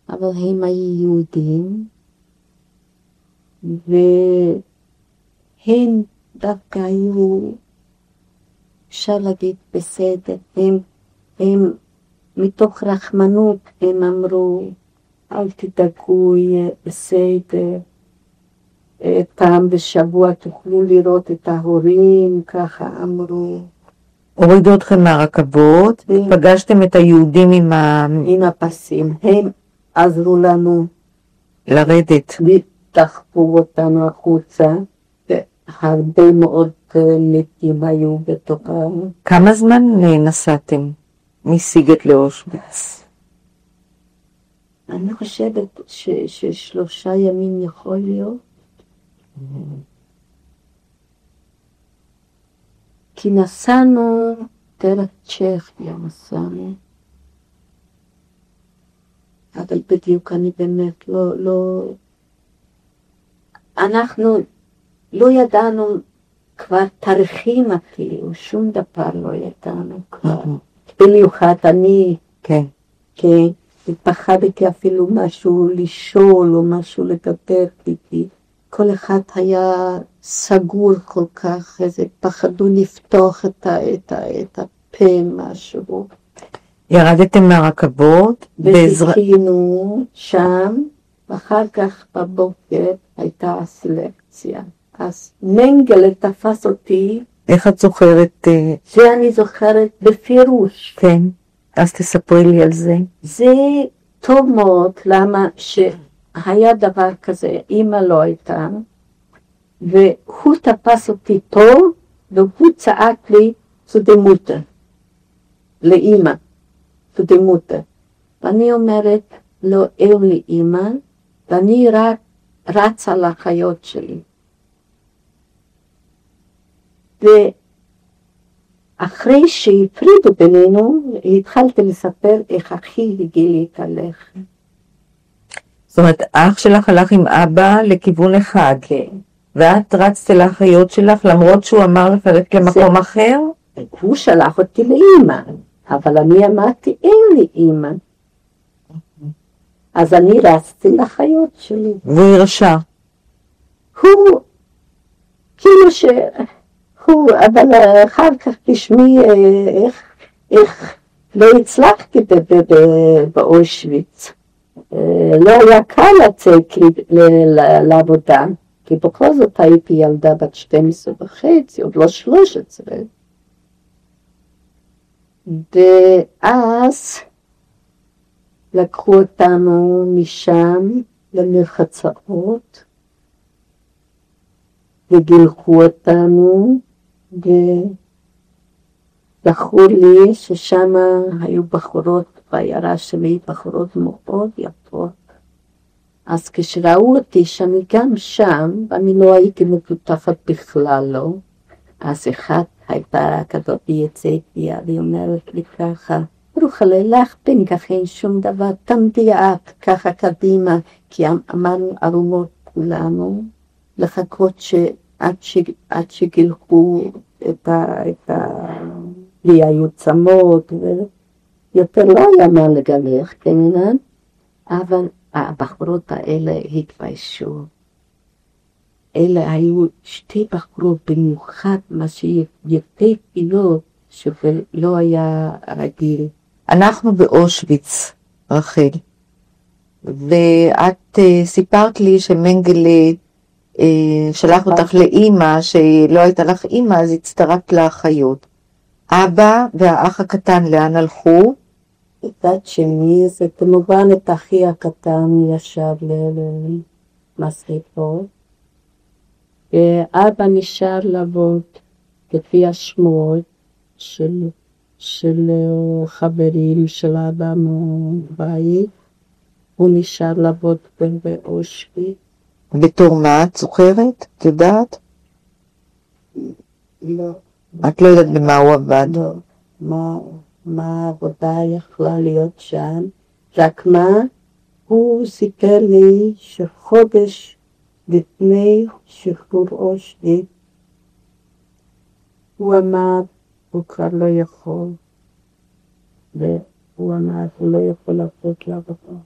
אבל הם היו יהודים, והם דווקא היו, אפשר להגיד בסדר, הם מתוך רחמנות, הם אמרו, אל תדאגו, יהיה בסדר, פעם בשבוע תוכלו לראות את ההורים, ככה אמרו. הורידו אתכם מהרכבות, פגשתם את היהודים עם הפסים, הם עזרו לנו לרדת. דחפו אותנו החוצה, והרבה מאוד מתים היו בתוכם. כמה זמן נסעתם מסיגט לאושוויץ? אני חושבת ש3 ימים יכול להיות. כי נסענו דרך צ'כיה, אבל בדיוק אני באמת לא, אנחנו לא ידענו כבר תאריכים אפילו, שום דבר לא ידענו כבר. במיוחד אני, כן. פחדתי אפילו משהו לשאול או משהו לדבר איתי. כל אחד היה סגור כל כך, פחדו לפתוח את הפה משהו. ירדתם מהרכבות, וחיכינו שם, ואחר כך בבוקר הייתה הסלקציה. אז מנגלה תפס אותי. איך את זוכרת? זה אני זוכרת בפירוש. כן, אז תספרי לי על זה. זה טוב מאוד, למה שהיה דבר כזה, אמא לא הייתה, והוא תפס אותי טוב, והוא צעק לי, צודמותה, לאמא, צודמותה. ואני אומרת, לא, אין לי אמא, ואני רק רצה לחיות שלי. ואחרי שהפרידו בינינו, התחלתי לספר איך אחי הגיע להתהלך. זאת אומרת, אח שלך הלך עם אבא לכיוון אחד. כן. ואת רצת לאחיות שלך, למרות שהוא אמר לך ללכת למקום אחר? הוא שלח אותי לאמא, אבל אני אמרתי, אין לי אמא. אז אני רצתי לאחיות שלי. והוא הרשע. הוא, כאילו הוא, אבל אחר כך תשמעי איך לא הצלחתי באושוויץ. לא היה קל לצאת לעבודה, כי בכל זאת הייתי ילדה בת 12.5, עוד לא 13. ואז לקחו אותנו משם למרחצאות, וגילחו אותנו, וזכרו לי ששם היו בחורות, בעיירה שלי בחורות מאוד יפות. אז כשראו אותי שאני גם שם, ואני לא הייתי מפותחת בכלל לא, אז אחת הייתה כזאת יצאת לי, והיא אומרת לי ככה, רוחלה לך בין כך אין שום דבר, תמדי את ככה קדימה, כי אמרנו ערומות כולנו, לחכות עד שגילחו לי היו צמות, ויותר לא היה מה לגלח, כן, אבל הבחורות האלה התביישו. אלה היו שתי בחורות במיוחד, מה שיפהפיות, שלא היה רגיל. אנחנו באושוויץ, רחל, ואת סיפרת לי שמנגלה שלח אותך לאמא, שלא הייתה לך אמא, אז הצטרפת לאחיות. אבא והאח הקטן לאן הלכו? בצד שני, זה כמובן את אחי הקטן ישר למסריפות. אבא נשאר לעבוד לפי השמועות של חברים של אבא מבית, הוא נשאר לעבוד באושוויץ. בתור מה את זוכרת? את יודעת? לא. את לא יודעת במה הוא עבד? לא. מה העבודה יכלה להיות שם? רק מה? הוא סיפר לי שחודש לפני שחרור אושוויץ הוא אמר, הוא כבר לא יכול, והוא אמר, הוא לא יכול לעשות לעבודה.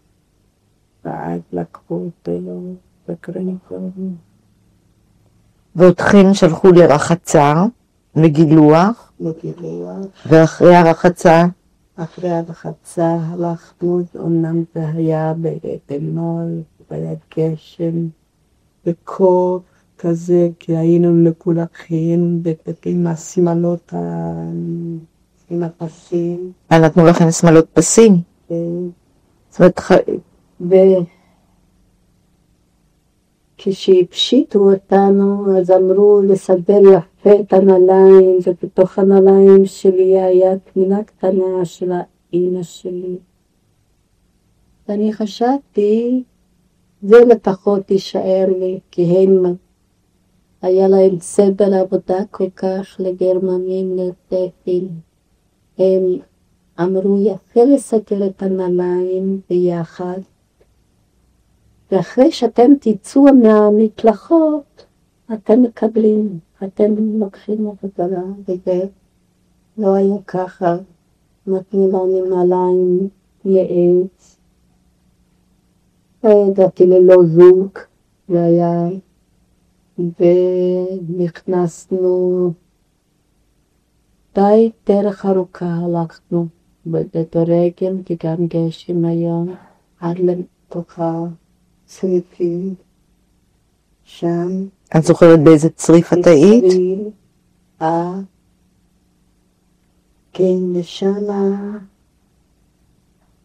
ואז לקחו אותו בקרניפורם. ואותכם שלחו לרחצה, לגילוח, ואחרי הרחצה? אחרי הרחצה הלכנו, אומנם זה היה במול, והיה גשם, וקור כזה, כי היינו מקולחים, עם השמלות, עם הפסים. נתנו לכם שמלות פסים? זאת אומרת, כשהפשיטו אותנו, אז אמרו לסדר יפה את הנעליים, ובתוך הנעליים שלי היה תמינה קטנה של האמא שלי. ואני חשבתי, זה לפחות יישאר לי, כי היה להם סבל עבודה כל כך לגרמנים, לטפים. הם אמרו יפה לסדר את הנעליים ביחד, ואחרי שאתם תצאו מהמקלחות, אתם מקבלים, אתם לוקחים עבודה, וזה לא היה ככה, נתנו לנו נעליים מעץ, ידעתי ללא זוג, זה היה, ונכנסנו די דרך ארוכה הלכנו ברגל, כי גם גשם היום, עד לתוך צריפים שם. את זוכרת באיזה צריף את היית? כן, ושם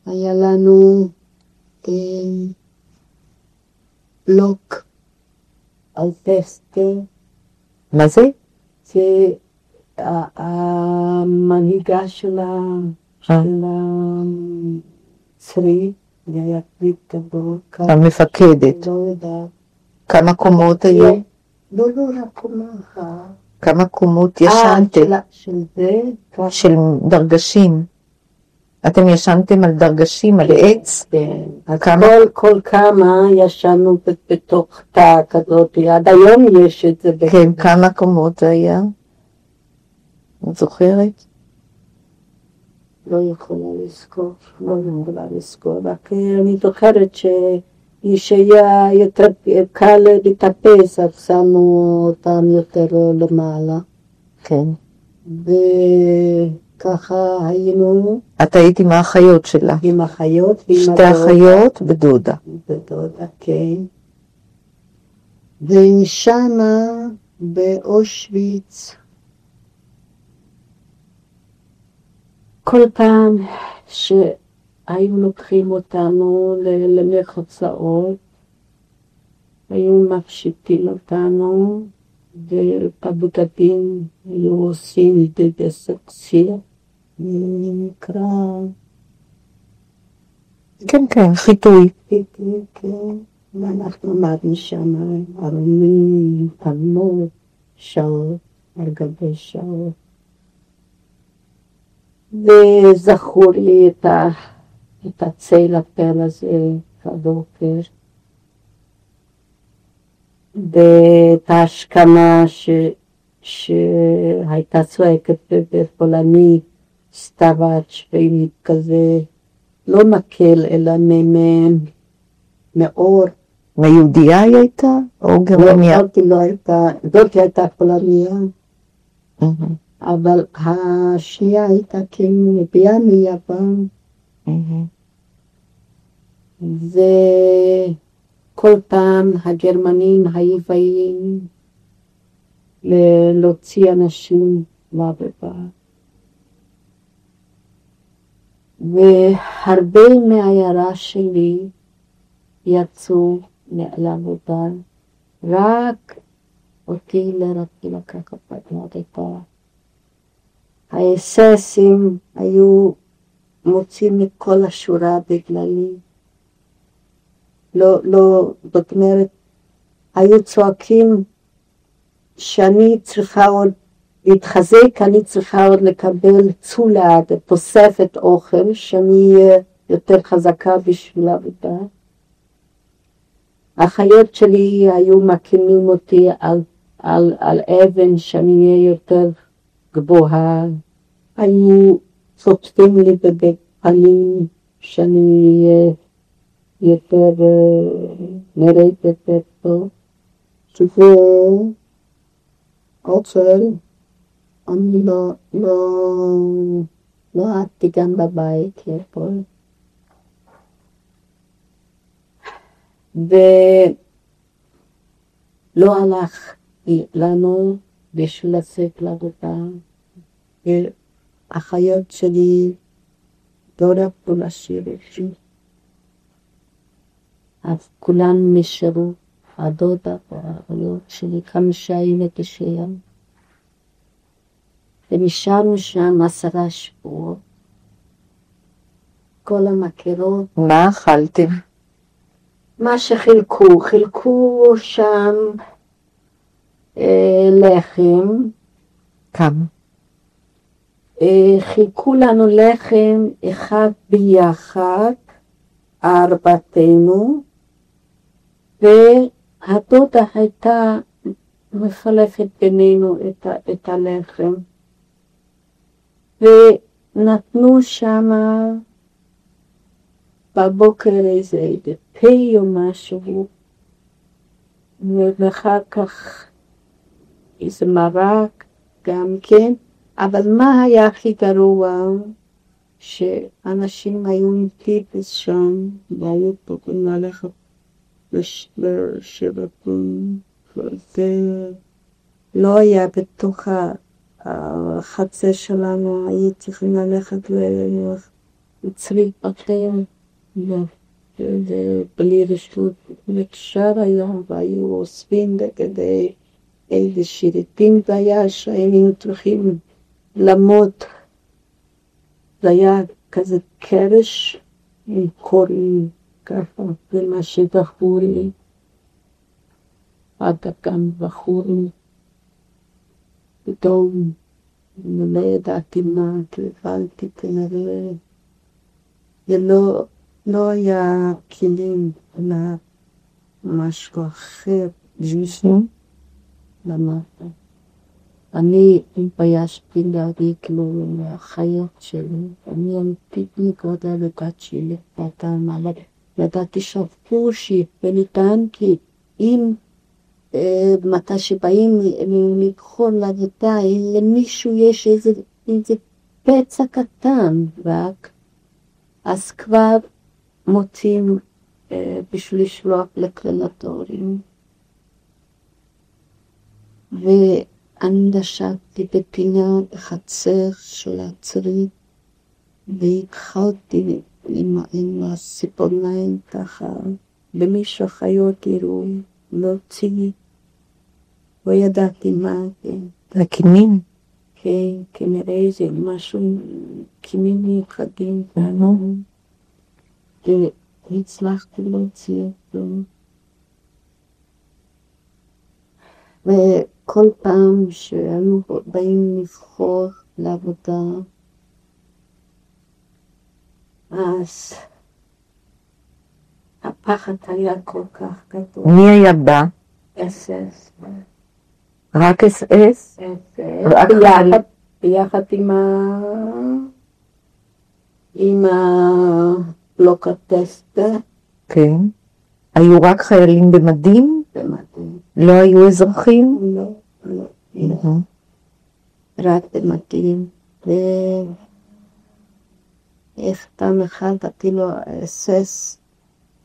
היה לנו בלוק על טסטר. מה זה? זה המנהיגה של הצריף. זה היה פריט גדול. המפקדת. לא יודעת. כמה קומות היו? לא, רק קומה אחת. כמה קומות ישנתם? של זה? של דרגשים. אתם ישנתם על דרגשים, על עץ? כן. אז כל כמה ישנו בתוך תא כזאת, עד היום יש את זה. כן, כמה קומות זה היה? את זוכרת? לא יכולה לזכור, רק אני זוכרת שהיה יותר קל לטפס, אז שמו אותם יותר למעלה. כן. וככה היינו. את היית עם האחיות שלה? עם האחיות. שתי אחיות ודודה. ודודה, כן. ושמה באושוויץ, כל פעם שהיו לוקחים אותנו למחצאות, היו מפשיטים אותנו, ובבגדים היו עושים דסקציה, נקרא. כן, חיטוי. כן, ואנחנו עמדנו שם, ערמו שעות, על גבי שעות. וזכור לי את הצל הפל הזה בבוקר, ואת ההשכמה שהייתה צועקת בפולנית, סטאבט שווינית כזה, לא מקל אלא מאור. מיהודייה היא הייתה? או גרמניה? לא הייתה, זאת הייתה פולניה. אבל השנייה הייתה כמביאה מיוון. וכל פעם הגרמנים היו באים להוציא אנשים לעבודה. והרבה מהעיירה שלי יצאו לעבודה, רק אותי לרצי לקחת בעבודה. האססים היו מוצאים את כל השורה בגללי, לא, זאת אומרת, היו צועקים שאני צריכה עוד להתחזק, אני צריכה עוד לקבל צולה, תוספת אוכל, שאני אהיה יותר חזקה בשביל העבודה. האחיות שלי היו מקימים אותי על אבן שאני אהיה יותר גבוהה, היו צופים לי בבית פנים שאני אהיה יותר נראית יותר טוב, שזה אוכל, אני לא אהבתי גם בבית לאכול. ולא הלך לנו בשביל לצאת לעבודה. האחיות שלי לא רצו לשיר אותי. אז כולן נשארו, הדודה והאחיות שלי 5 ילדים. ונשארנו שם 10 שבועות. כל המכירות. מה אכלתם? מה חילקו שם לחם. כמה? חילקו לנו לחם אחד ביחד, 4, והדודה הייתה מפלפת בינינו את הלחם. ונתנו שם בבוקר איזה פה או משהו, ואחר כך איזה מרק גם כן, אבל מה היה הכי גרוע? שאנשים היו עם טיפס שם, והיו צריכים ללכת לשבטים, וזה לא היה בתוך החצר שלנו, היו צריכים ללכת לצריף בתים, בלי רשות. וכשאר היום והיו אוספים כדי איזה שירותים זה היה שהיינו צריכים למות. זה היה כזה קרש עם קורים ככה, זה מה שזכור לי. עד גם בחורים. פתאום לא ידעתי מה, הבנתי כנראה. זה לא היה כלים, אלא משהו אחר. ג'יסו? למה? אני התביישתי להביא כאילו מהחיות שלי. אני אמתיתי גודל לבת שלי, אבל ידעתי שפושי וניתן כי אם מתי שבאים לבחור לעבודה, למישהו יש איזה פצע קטן רק, אז כבר מוצאים בשביל לשלוח לקרנטורים. ואני נשבתי בפינה בחצר של הצריף, והתחלתי עם הציפורניים ככה, במישהו החיות יראו, להוציא, לא ידעתי מה זה. הקינים? כן, כנראה זה משהו, קינים מיוחדים, והצלחתי להוציא אותו. וכל פעם שהיינו באים לבחור לעבודה, אז הפחד היה כל כך גדול. מי היה בא? אס-אס. רק אס-אס? ביחד עם הבלוקטסטה. כן. היו רק חיילים במדים? במדים. לא היו אזרחים? לא. רק במדים. ואיך פעם אחת אפילו אס-אס,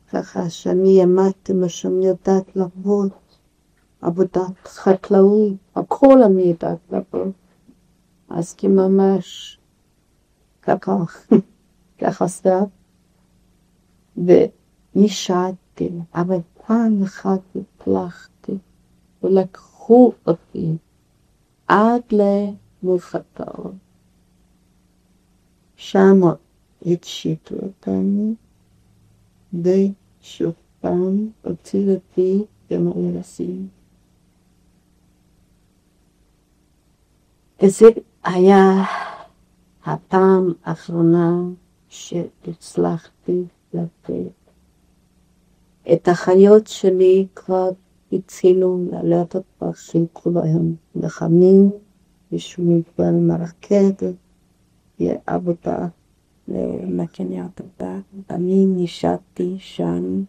ככה שאני עמדתי שאני יודעת לעבוד, עבודת חקלאות, הכל אני יודעת לעבוד. אז כי ממש ככה עשתה, ונשארתי, אבל פעם אחת הצלחתי, ולקחו אותי עד למפתות. שם התשיתו אותנו, ושוב פעם הוציא לפי ומאו לשים. וזה היה הפעם האחרונה שהצלחתי לתת. את החיות שלי כבר הצילו ללכת והחילקו להם לחמים, ישבו כבר מרכז, עבודה למקניית אותה. אני נשארתי שם.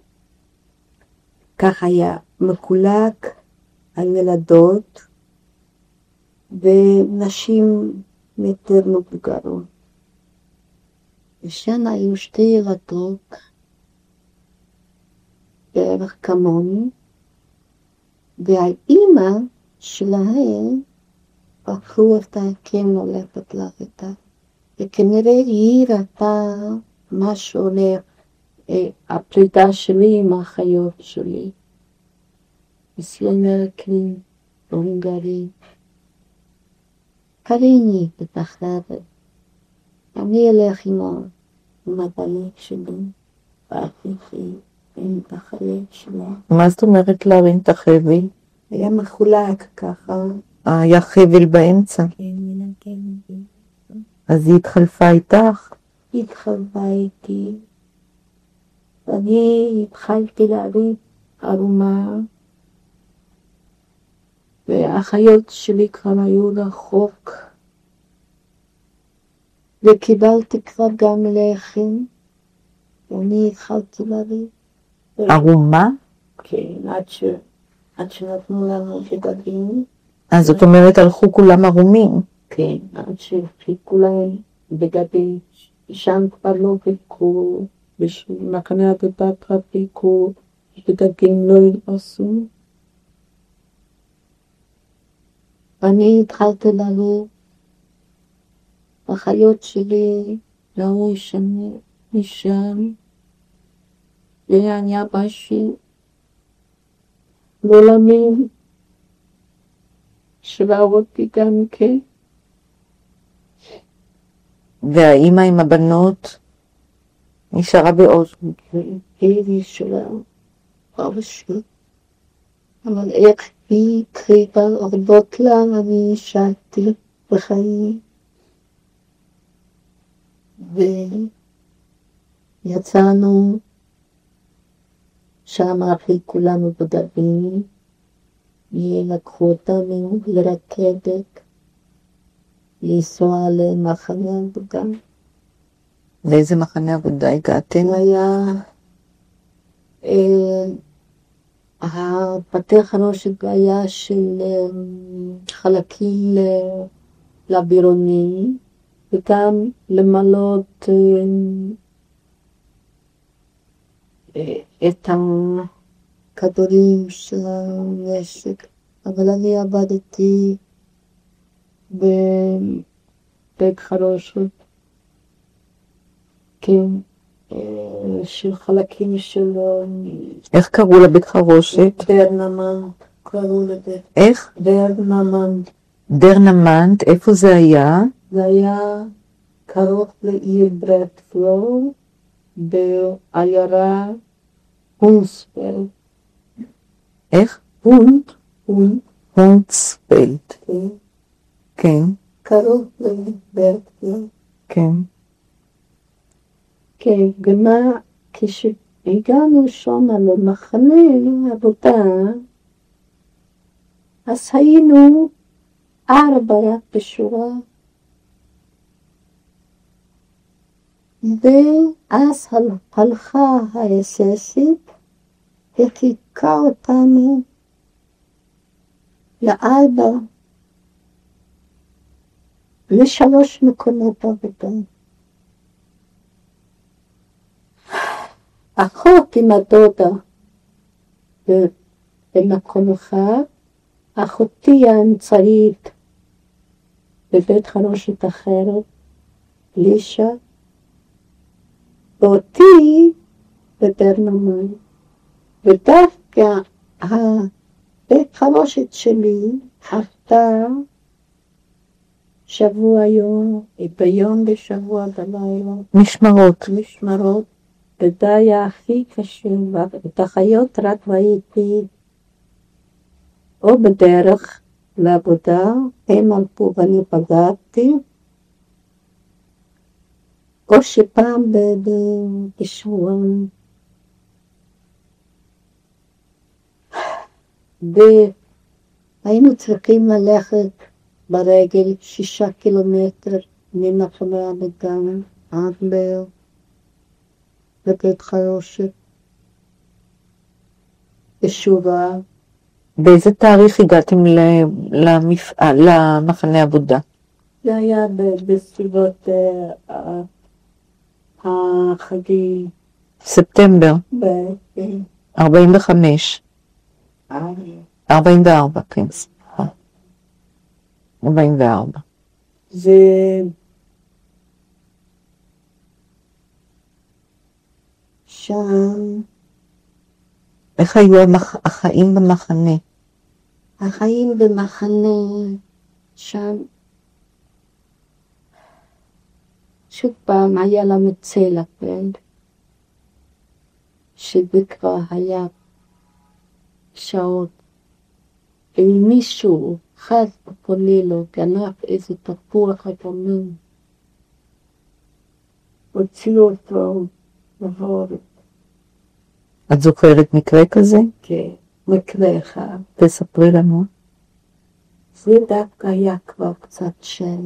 כך היה מחולק על ילדות ונשים יותר מבוגרות. ושם היו שתי ילדות בערך כמוני, והאימא שלהם בחרו אותה כן ללכת לעבודה. וכנראה היא ראתה מה שהולך, הפרידה שלי עם החיות שלי. אז היא אומרת לי בהונגרית, קריני בתחתרת, אני אלך עם הבעלי שלי, ואחיכי, עם החלק שלה. מה זאת אומרת להרים את החבל? היה מחולק ככה. היה חבל באמצע. כן, מנגן לי. אז היא התחלפה איתך? היא התחלפה איתי. אני התחלתי להרים ערומה, והאחיות שלי כבר היו רחוק, וקיבלתי כבר גם לחם, ואני התחלתי להרים. ערומה? כן, עד שנתנו לנו בגדים. אז זאת אומרת הלכו כולם ערומים? כן, עד שחיכו להם בגדים. שם כבר לא חיכו, במחנה עבודה כבר חיכו, בגדים לא עשו. אני התחלתי להרים. החיות שלי ראו שאני נשאר, ואני אבא שלי לא למין שראו אותי גם כן. והאימא עם הבנות נשארה באוזן. היא נשארה אבא שלי. אבל איך היא הקריבה הרבה לה, אני נשארתי בחיים. ויצאנו שם אחרי כולנו בגדים, לקחו אותנו לרכבת, לנסוע למחנה עבודה. לאיזה מחנה עבודה הגעתם? היה בתי חרושת היה של חלקים לבירונים, וגם למלות את הכדורים של הנשק. אבל אני עבדתי בבית חרושת, כן, של חלקים שלו. איך קראו לבית חרושת? דרנמנט, קראו לבית. איך? דרנמנט. דרנמנט, איפה זה היה? זה היה קרוב לעיר ברטפלור, בעיירה הונספלד. איך? הונדספלד. כן. כן. קרוב לעיר ברטפלור. כן. כן, ומה, כשהגענו שם למחנה עבודה, אז היינו 4 בשורה. ואז הלכה האססית וחיכה אותנו ל4 ל3 מקומות עבודה. אחות עם הדודה במקום אחד, אחותי האמצעית בבית חרושת אחרת, לישה, ואותי בדרנמנט. ודווקא הבית חרושת שלי עבדה שבוע יום, ביום בשבוע בלילה. משמרות. וזה היה הכי קשור, את החיות רק ראיתי או בדרך לעבודה, הם הלכו ואני פגעתי, או שפעם בשבועיים. והיינו צריכים ללכת ברגל 6 קילומטר מנחלי המגן עד לבית חרושת. בשובה. באיזה תאריך הגעתם למחנה עבודה? זה היה בסביבות החגים. ספטמבר. 45. 44, כן. 44. זה שם. איך היו החיים במחנה? החיים במחנה שם. שוב פעם היה לנו צלפל, שזה כבר היה שעות. אם מישהו חד פונה לו, גנב איזה תפוח אדומים, הוציאו אותו להורג. את זוכרת מקרה כזה? כן, מקרה אחד. תספרי לנו. זה דווקא היה כבר קצת של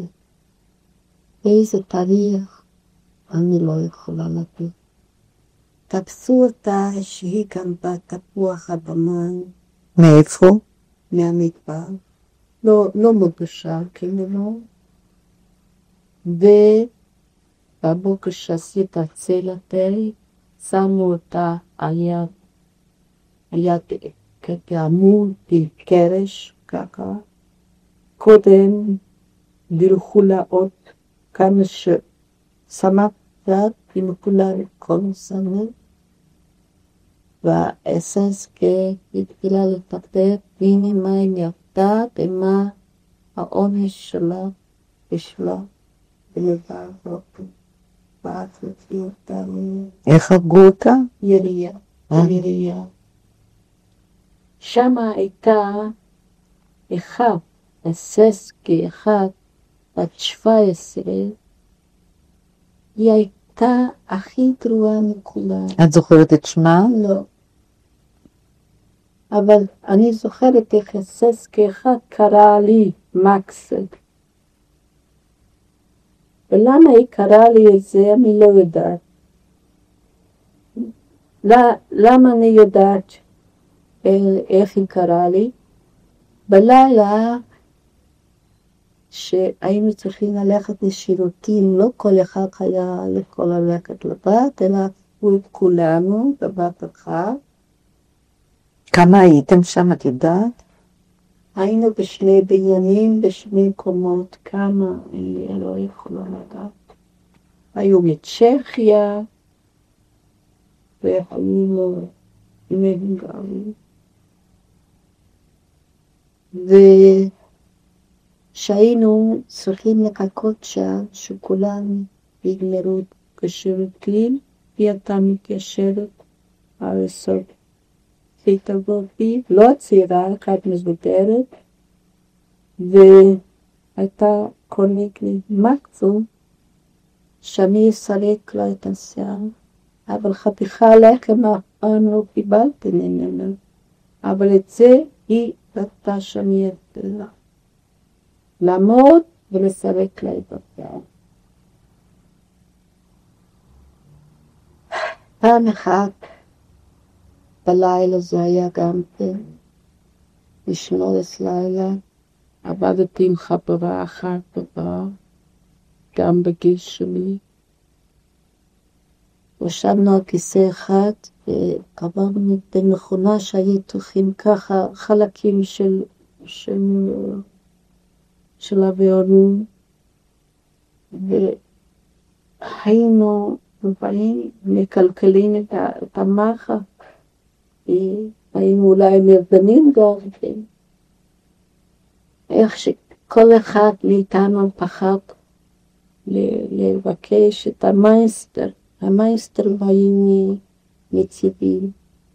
איזה תאריך, אני לא יכולה להגיד. תפסו אותה שהיא גנבה תפוח אדומים. מאיפה? מהמדבר. לא מגושר, כאילו. ובבוקר שעשית צלפל, שמו אותה על יד כעמוד בקרש, ככה. קודם דרכו לה עוד כמה ששמת יד, עם כולה כל סנט. והאסס התחילה לטפל, והנה מה היא ירדה, ומה העונש שלה בשלה, ולבד אותה. ואז הוציאו אותה איך הרגו אותה? ירייה. שם הייתה אחד, אסס כאחד, בת 17, היא הייתה הכי גרועה מכולה. את זוכרת את שמה? לא. אבל אני זוכרת איך אסס כאחד קרא לי מקסד. ולמה היא קראה לי את זה אני לא יודעת. למה אני יודעת איך היא קראה לי? בלילה שהיינו צריכים ללכת לשירותים, לא כל אחד היה יכול ללכת לבד, אלא כולנו בבת אחת. כמה הייתם שם, את יודעת? היינו בשני בניינים, בשני קומות, כמה, אני לא יכולה לדעת. היו מצ'כיה, והיינו מהונגריה. ושהיינו צריכים לחכות שם, שכולם יגמרו כשירותים, היא הייתה מתיישבת על הסוף. תבוא בי, לא צעירה, אחת מבוגרת, והייתה קוראת לי מקצו, שאני אסרק לה את השיער, אבל חתיכה לחם אף לא קיבלתי ממנה, אבל את זה היא רצתה שאני אתן לה. לעמוד ולסרק לה את השיער. פעם אחת, בלילה זה היה גם כן, בשמונה לילה, עבדתי עם חברה אחת בבר, גם בגיל שלי. ישבנו על כיסא אחד, ועברנו במכונה שהיו תוכים ככה חלקים של אווירונים, והיינו באים מקלקלים את המחה. היינו אולי מרדנים גם, איך שכל אחד מאיתנו פחד לבקש את המייסטר המייסטר באים מצידי,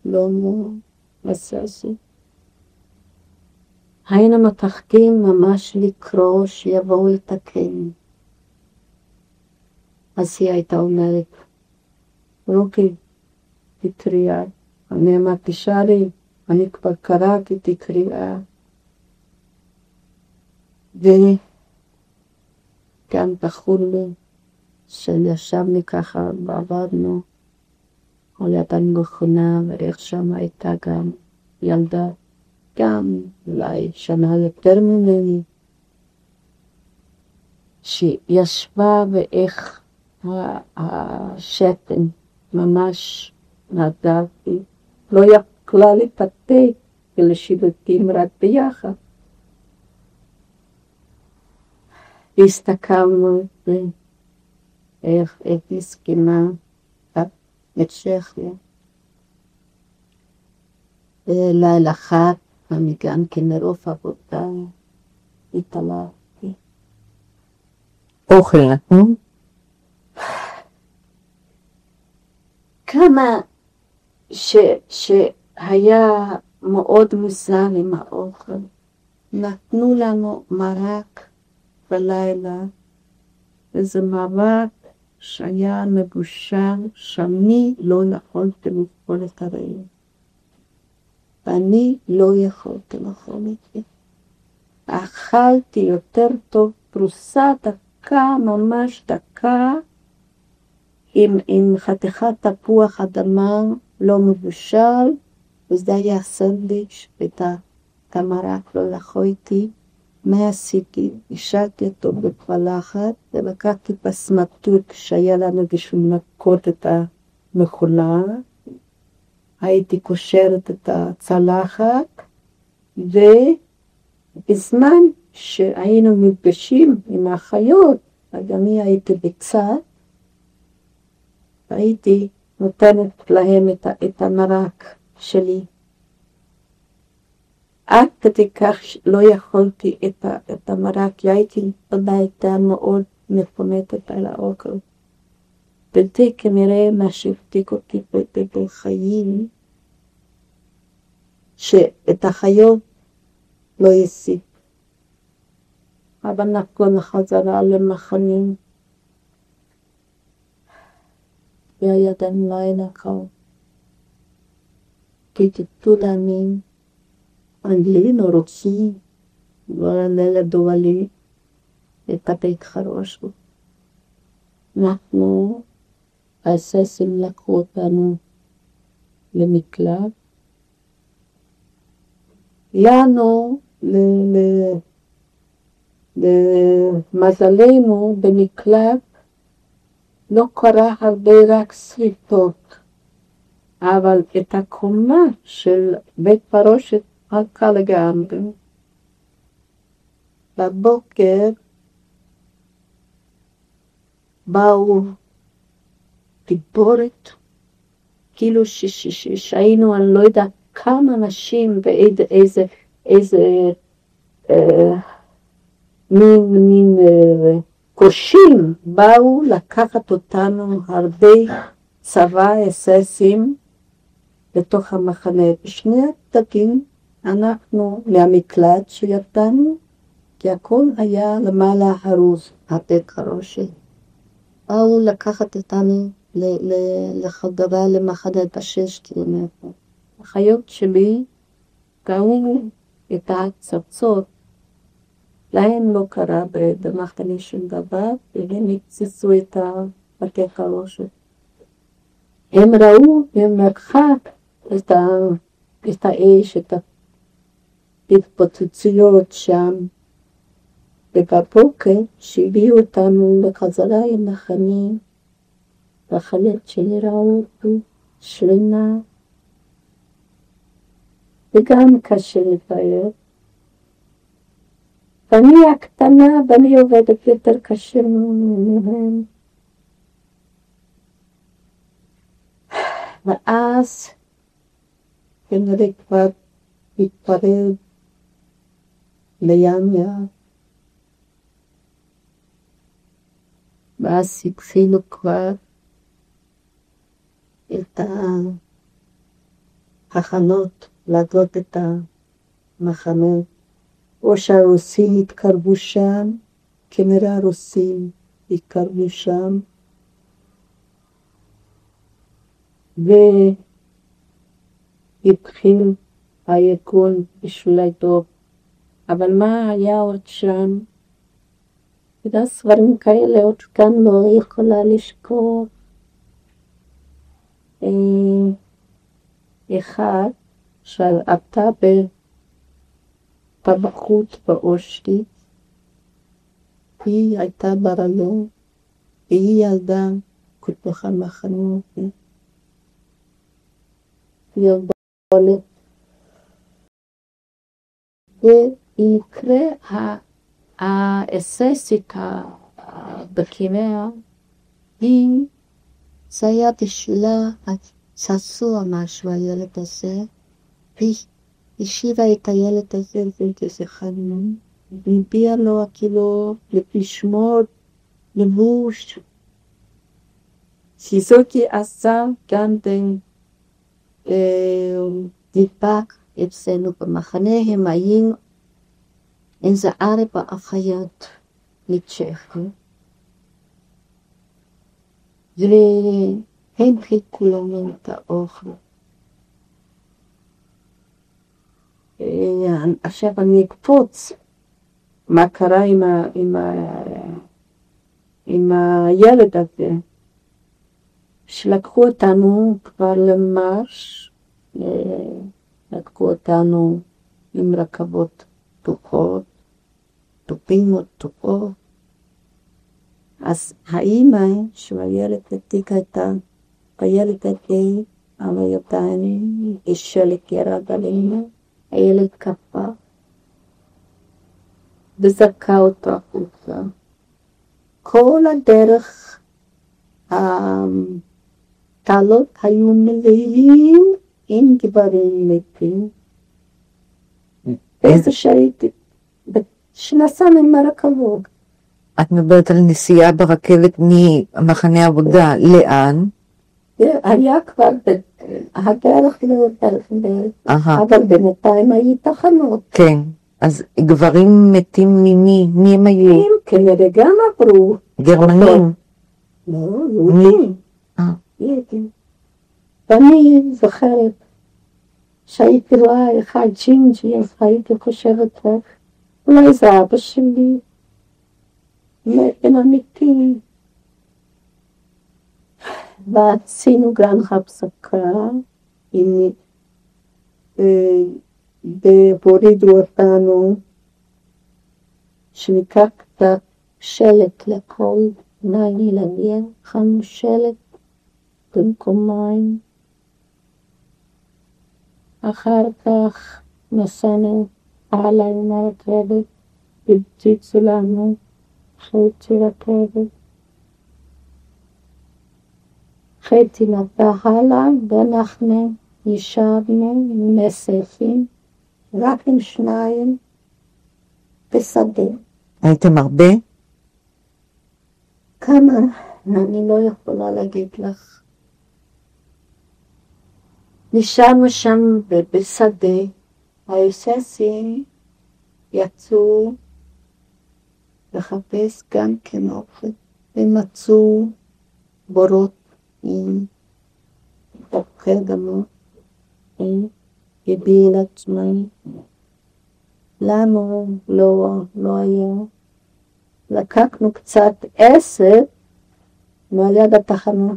לא מססי. היינו מתחכים ממש לקרוא שיבואו לתקן. אז היא הייתה אומרת, רוקי, תקריאה. אני אמרתי, שרי, אני כבר קראתי תקריאה. וגם בחור לי, שישבנו ככה ועבדנו, על יד המכונה, ואיך שם הייתה גם ילדה, גם אולי שנה יותר ממני, שישבה ואיך השתן ממש נדרתי, לא יכלה לפתח ולשיבוטים רק ביחד. הסתכלנו איך הסכימה את שכיה. לילה אחד, אני גם כן מרוב עבודה, התעלפתי. אוכל נתנו? כמה שהיה מאוד מוזר עם האוכל. נתנו לנו מרק בלילה, וזה מרק שהיה מבושל, שאני לא יכולתי לאכול את הרעי. ואני לא יכולתי לאכול את זה. אכלתי יותר טוב פרוסה דקה, ממש דקה, עם חתיכת תפוח אדמה לא מבושל, וזה היה סנדוויץ' ואת המרק לא יכולתי. מה עשיתי? השארתי אותו בפלחת ולקחתי בסמטות שהיה לנו בשביל לנקות את המכולה. הייתי קושרת את הצלחת, ובזמן שהיינו מפגשים עם האחיות, גם אני הייתי בצד, הייתי נותנת להם את המרק שלי. עד כדי כך לא יכולתי את המרק, כי הייתי בביתה מאוד מפונקת על האוכל. וזה כנראה מה שהפתיק אותי בחיים, שאת החיות לא יסיק. אבל אנחנו חזרה למחנים, והיה גם לילה קל. קיטטו דמים, אנגלינו רוצים, ולדעו לי את הבית חרושו. אנחנו, הססים לקחו אותנו למקלט. לנו, למזלנו, במקלט לא קרה הרבה רק שריטות, אבל את הקומה של בית פרושת הלכה לגמרי. בבוקר באו דיבורת, כאילו שהיינו, אני לא יודעת כמה אנשים ואיזה מין קושים באו לקחת אותנו הרבה צבא אססים לתוך המחנה. בשני הצדדים אנחנו מהמקלט שיצאנו, כי הכל היה למעלה הרוס, הבית חרושת. באו לקחת אותנו לחדרה למחנה ב6 קילומטר. החיות שלי ראו את הצצות, להן לא קרה במחנה שום דבר, והם הקציצו את הבתי חרושת. הם ראו במרחק את האש, את ההתפוצצויות שם, ובבוקר שהביאו אותנו בחזרה עם מחנים, והחלט שלי ראו אותי שרינה, וגם קשה לתאר. ואני הקטנה, ואני עובדת יותר קשה מהם. ואז כנראה כבר התפרד לינואר. ואז התחילו כבר את ההכנות להדלות את המחנות, או שהרוסים התקרבו שם, כנראה הרוסים התקרבו שם, והתחיל היקון בשולי דוב. אבל מה היה עוד שם? ספרים כאלה עוד גם לא יכולה לשכוח. אחד שעלתה בטבחות באושוויץ, היא הייתה ברלון, והיא ילדה בתוך המחנות, ילדולת, ויקרה האססית בקימיה, זה היה בשבילה צעצוע משהו הילד הזה, והיא השאירה את הילד הזה באיזה חלום, והביאה לו כאילו לשמור לבוש. שיזוקי עשה גם נדבק אצלנו במחנה, הם היו איזה 4 אחיות מצ'כיה, והם חילקו לנו את האוכל. עכשיו אני אקפוץ מה קרה עם הילד הזה, שלקחו אותנו כבר למרש, לקחו אותנו עם רכבות פתוחות, טופימות פתוחות. אז האמא של הילד התיקה את הילד הזה על הידיים, השלט ירד עלינו, הילד קפא, וזרקה אותו החוצה. כל הדרך התעלות היו מלאים עם גברים מתים. איזה שהייתי, שנסענו עם הרכבות. את מדברת על נסיעה ברכבת ממחנה עבודה לאן? היה כבר הדרך אבל בינתיים היו תחנות. כן, אז גברים מתים ממי? מי הם היו? כנראה גם עברו. גרמנים? לא, יהודים. ואני זוכרת שהייתי רואה אחד ג'ינג'י, אז הייתי חושבת אולי זה אבא שלי, הם אמיתיים. ועשינו גם הפסקה, והורידו אותנו שניקח את השלט לכל ילדים, הכנו שלט במקום מים. אחר כך נסענו הלאה עם הרכבת, והפציצו לנו חצי רכבת. חצי נתנה הלאה, ואנחנו ישבנו עם מסכים, רק עם 2 בשדה. הייתם הרבה? כמה? אני לא יכולה להגיד לך. נשארנו שם בשדה, האססים יצאו לחפש גם כן אוכל, ומצאו בורות עם אוכל גמור, הביאו לעצמם. לנו לא היה. לקחנו קצת עשב מעל יד התחנה.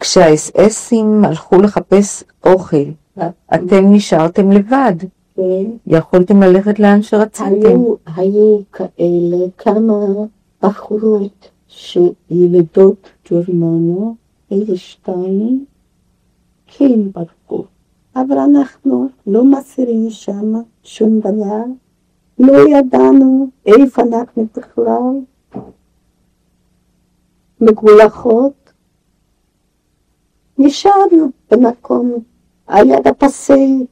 כשהאס-אסים הלכו לחפש אוכל, אתם נשארתם לבד. כן. יכולתם ללכת לאן שרציתם. היו כאלה כמה בחורות שילדות גרמניה, איזה 2, כן ברחו. אבל אנחנו לא מסירים שם שום דבר, לא ידענו איפה אנחנו בכלל, מגולחות. נשארנו במקום, על יד הפסי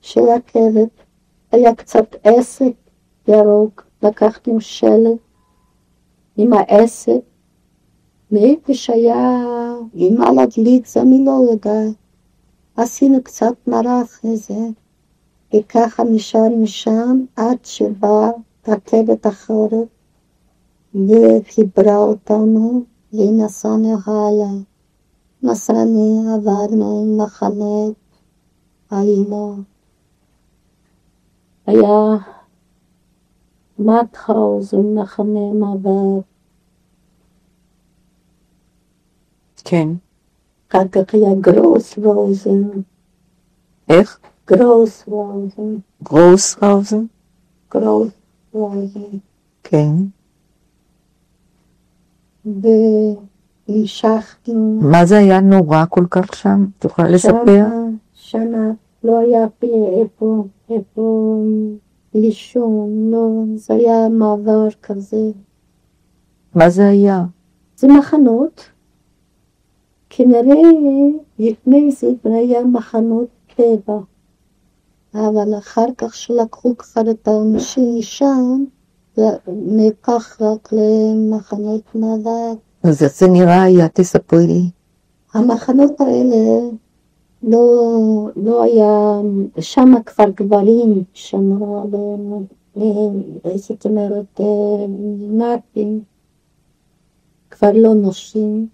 של הרכבת, היה קצת עסק ירוק, לקחנו שלט עם העסק, ואיפה שהיה עם הלגליץ, אני לא יודעת. עשינו קצת מרח וזה, וככה נשארנו שם עד שבאה רכבת אחרת וחיברה אותנו ונסענו הלאה. נסענו, עברנו מחנה, היינו. היה מאטהאוזן, מחנה מעבר. כן. אחר כך היה גרוסהאוזן. איך? גרוסהאוזן. גרוסהאוזן? גרוסהאוזן. כן. והמשכנו. מה זה היה נורא כל כך שם? תוכל לספר? שנה לא היה איפה לישון, לא, זה היה מעבר כזה. מה זה היה? זה מחנות. כנראה לפני זה היה מחנות קבע, אבל אחר כך שלקחו כבר את האנשים משם, ניקח רק למחנות מעבר. אז איך זה נראה היה? תספרי לי. המחנות האלה לא היה, שם כבר גברים, שם זאת אומרת, נאצים, כבר לא נשים.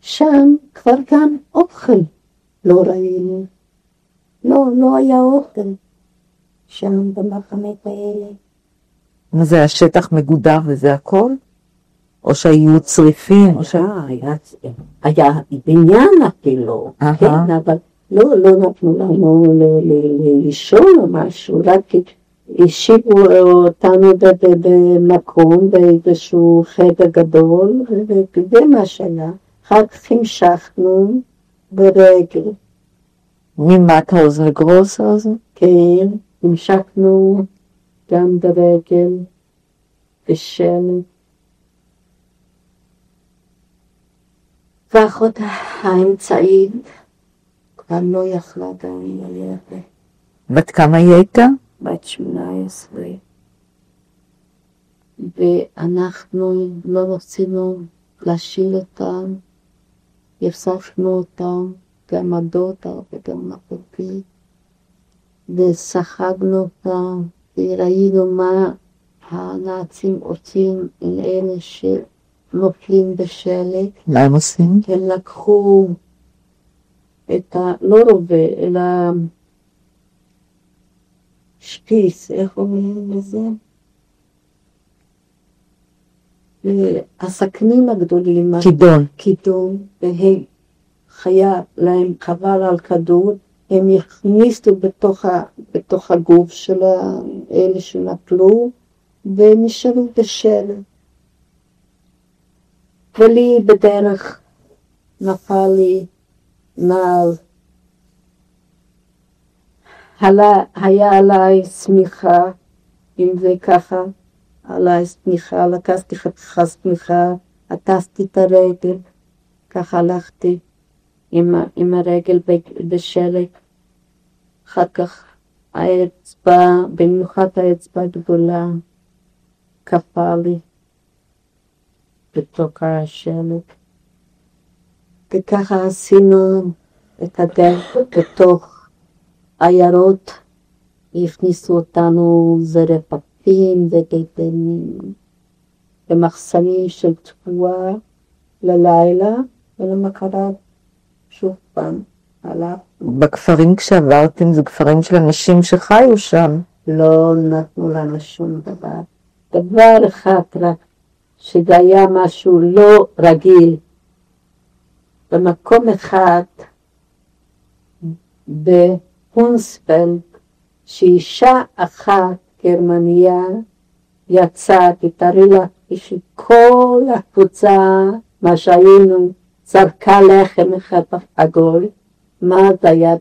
ושם כבר גם אוכל לא ראינו. לא היה אוכל שם במחנות האלה. מה זה, השטח מגודר וזה הכל? או שהיו צריפים? היה בניין אפילו, כן, אבל לא נתנו לנו לישון או משהו, רק השיבו אותנו במקום, באיזשהו חדר גדול, וזה מה שהיה. אחר כך המשכנו ברגל. ממאטהאוזן לגרוסהאוזן? כן, המשכנו גם ברגל, בשלג. ואחות האמצעית כבר לא יכלה גם ללכת. בת כמה היא הייתה? בת 18. ואנחנו לא רצינו להשיל אותם, הפסקנו אותם, גם הדודה וגם אחותי, ושחקנו אותם, וראינו מה הנאצים עושים עם אלה שנופלים בשלג. מה הם עושים? הם לקחו את לא רובה, אלא שפיס, איך אומרים לזה? הסכנים הגדולים. כידון, והם חיה להם חבל על כדור, הם הכניסו בתוך הגוף של אלה שנפלו, ונשארו בשלג. ולי בדרך נפל לי נעל. היה עליי סמיכה, אם זה ככה, עליי סמיכה, לקחתי חתיכת סמיכה, עטפתי את הרגל, ככה הלכתי עם הרגל בשלג. אחר כך האצבע, במיוחד האצבע הגדולה, קפא לי בתוך השלג. וככה עשינו את הדרך בתוך עיירות, הכניסו אותנו זרפתים ומחסנים של תבואה ללילה, ולמחרת שוב פעם הלך. בכפרים כשעברתם זה כפרים של אנשים שחיו שם? לא נתנו לנו שום דבר. דבר אחד רק, שזה היה משהו לא רגיל. במקום אחד, בהונספלד, שאישה אחת גרמניה יצאה, תתארי לך, שכל הקבוצה, מה שהיינו, זרקה לחם אחד עגול, מה זה היה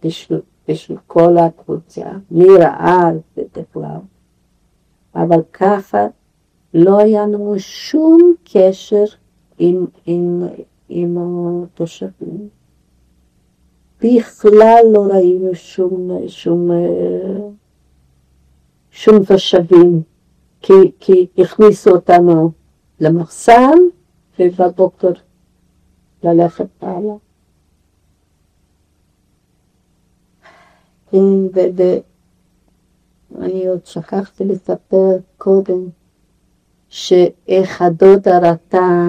בשביל כל הקבוצה, מי ראה זה בכלל. אבל ככה לא היה לנו שום קשר עם התושבים. בכלל לא ראינו שום תושבים, כי הכניסו אותנו למחסן, ובבוקר ללכת הלאה. אני עוד שכחתי לספר קודם, שאיך הדודה ראתה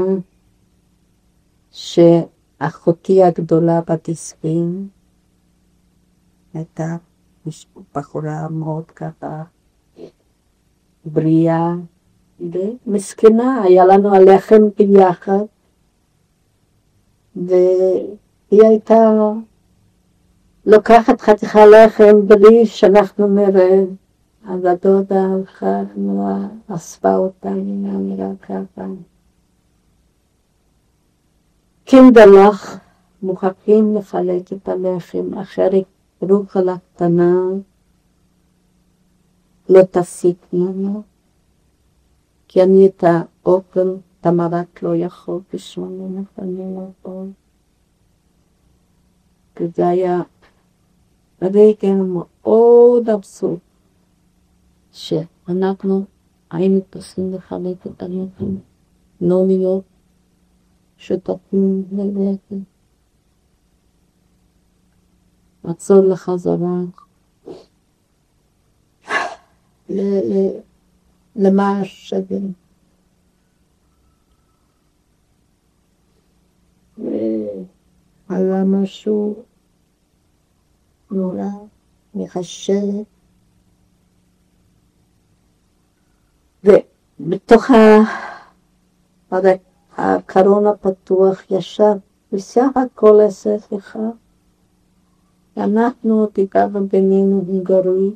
שאחותי הגדולה בת 20 הייתה בחורה מאוד ככה בריאה ומסכנה, היה לנו הלחם ביחד והיא הייתה לוקחת חתיכה לחם בלי שאנחנו נראה. אז הדודה הלכה, אספה אותנו, נאמרה ככה. קינדלך, מוכרחים לחלק את הלחם, אחרת רוחלה קטנה לא תסיק לנו, כי אני את האוכל, את המרק לא יכול בשמונה לפנים אותו. וזה היה רגע מאוד אבסורד, שאנחנו היינו צריכים לחלק את הלחם, לא להיות שותפים ללחם. לחזור לחזרה למה שווה. היה משהו נורא מחשבת. ובתוך הקרון הפתוח ישב בסך הכל 10 אחד. אנחנו דיברנו בינינו הונגרית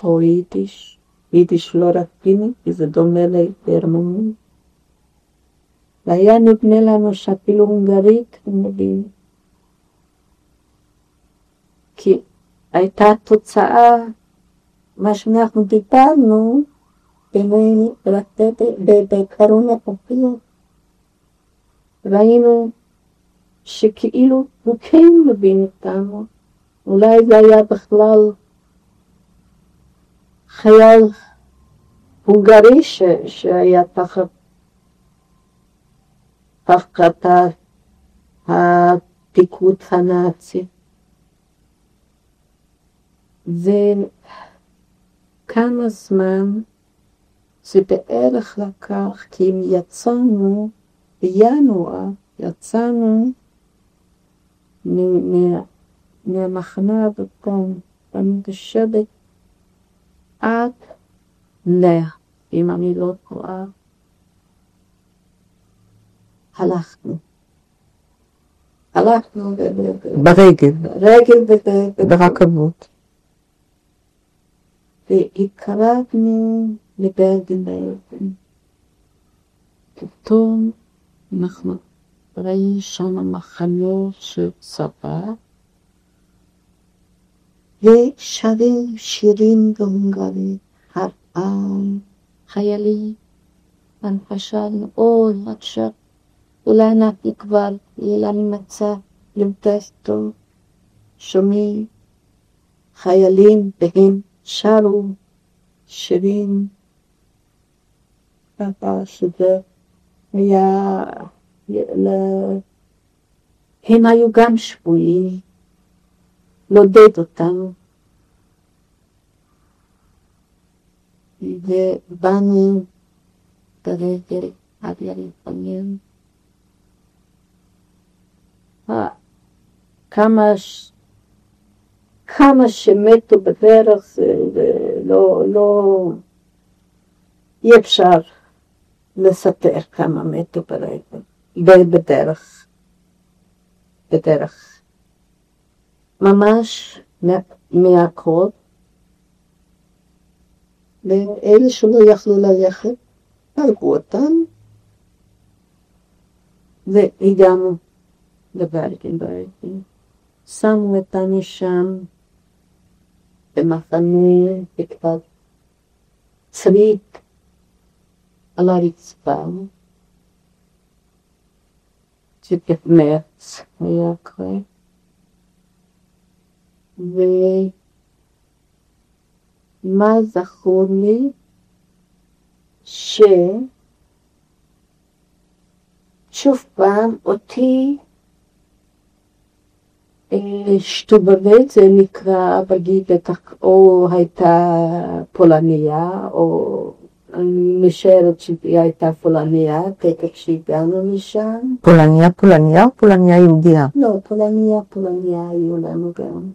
או יידיש. יידיש לא רק פיני, כי זה דומה לגרמנית. והיה נבנה לנו שאפילו הונגרית הם מבינים. כי הייתה תוצאה, מה שאנחנו דיברנו, בקרון הפתוח. ראינו שכאילו הוא כן מבין אותנו. אולי זה היה בכלל חייל הונגרי שהיה תחת הפיקוד הנאצי. וכמה זמן זה בערך לקח, כי אם יצאנו בינואר, יצאנו מהמחנה הבטון, במגשבת עד אם אני לא טועה, הלכנו ברגל, ברגל ברכבות. והתקרבנו לברגן-בלזן. פתאום אנחנו ראינו שם מחנות של צבא, ושרים שירים בהונגרית, חיילים, חשבנו, עכשיו אולי אנחנו כבר יהיה לנו מצב יותר טוב, שומעים חיילים והם שרו שירים, ככה שזה היה, הם היו גם שבויים, לעודד אותנו. ובאנו ברגל עד ירוחם. כמה שמתו בדרך, לא, אי אפשר לספר כמה מתו בדרך. ממש מהכל. ואלה שלא יכלו ללכת, הרגו אותם, והגענו לברגן-בלזן. שמו אותנו שם במחנה בכפר צריק על הרצפה, שבמרץ היה קורה. ומה זכור לי? שוב פעם, אותי שטובבת, זה נקרא בגיד, או הייתה פולניה, או אני משערת שהיא הייתה פולניה, תקף שהגענו לשם. פולניה או פולניה יהודיה? לא, פולניה היו לנו גם.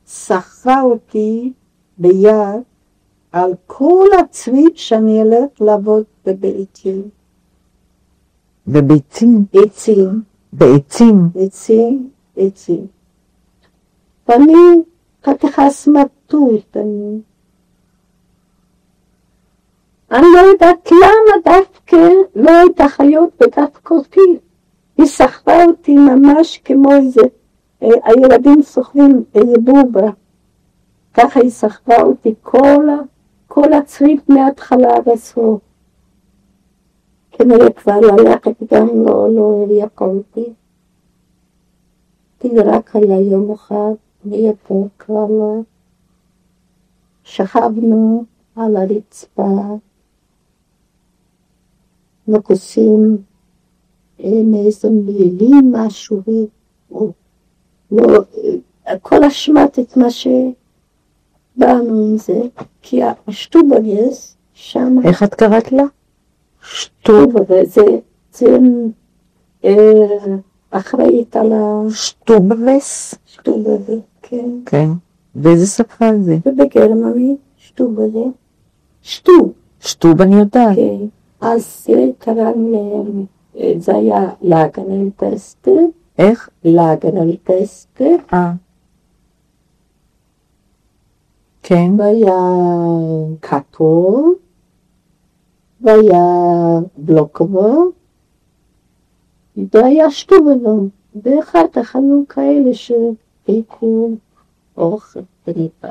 ושכרה אותי ביד על כל הצריף שאני אלך לעבוד בביתים. בביצים? עצים. בעצים? עצים. ואני חתיכה סמרטוט, אני לא יודעת למה דווקא לא הייתה חיות בדווקא אותי. היא סחבה אותי ממש כמו איזה, הילדים סוחבים איזה בובה. ככה היא סחבה אותי כל הצריף מההתחלה בסוף. כנראה כבר ללכת גם לא יכולתי. רק היה יום אחד, ויפה כבר לא. שכבנו על הרצפה, מכוסים מאיזה מילים משהו, לא, כל אשמת את מה שבאנו עם זה, כי השטובנס שם... איך את קראת לה? שטובנס, זה אחראית על שטובנס? שטובנס, כן. כן. באיזה שפה זה? ובגרמנית, שטובנס. שטוב אני יודעת. כן. אז זה קראנו, זה היה לאגנלטסט. איך? לאגנלטסט. כן. והיה קאטו, והיה בלוקובו, והיה שטובנו. ואחד אכלנו כאלה שהקו אוכל בניפה.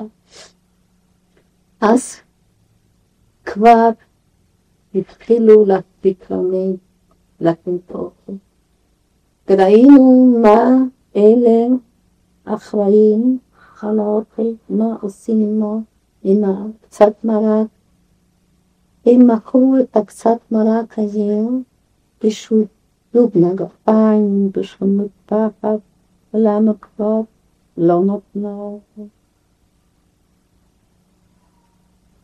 אז כבר התחילו להקפיק לנו לקנות אוכל. וראינו מה אלה אחראים על האוכל, מה עושים עם קצת מרק. הם מכרו את הקצת מרק הזה בשביל זוג נגפיים, בשביל מטפחת, ולנו כבר לא נותנו.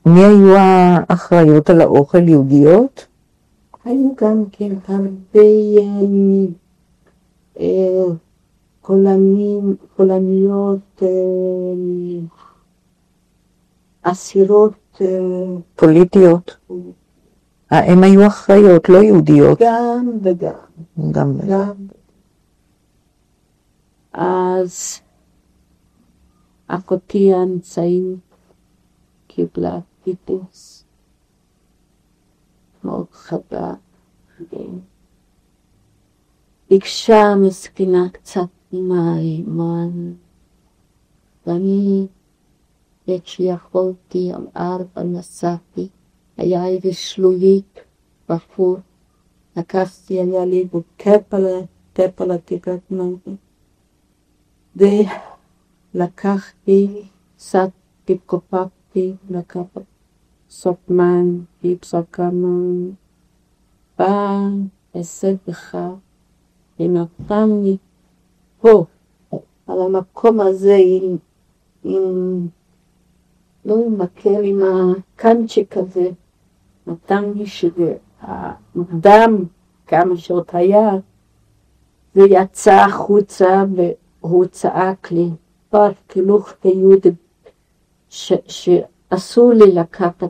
מי היו האחראיות על האוכל? יהודיות? היו גם כן הרבה פולניות, אסירות פוליטיות? הם היו אחראיות, לא יהודיות? גם וגם. גם. אז אחותי האמצעים קיבלה טיפוס מאוד חדה. ביקשה מסכנה קצת מים, ואני את שיכולתי על 4 נסעתי, היה איזה שלולית בחור, לקחתי, היה לי טפלה תקרת מנגי, ולקחתי, קצת קופפתי, לקחת סופמן, פיפסקמן, אעשה בך, ונתן לי פה, על המקום הזה, לא עם מקל, עם הקנצ'יק הזה, נתן לי שזה, הדם, כמה שעות היה, זה יצא החוצה, והוא צעק לי, פרק כלוך כיהודי, שאסור לי לקחת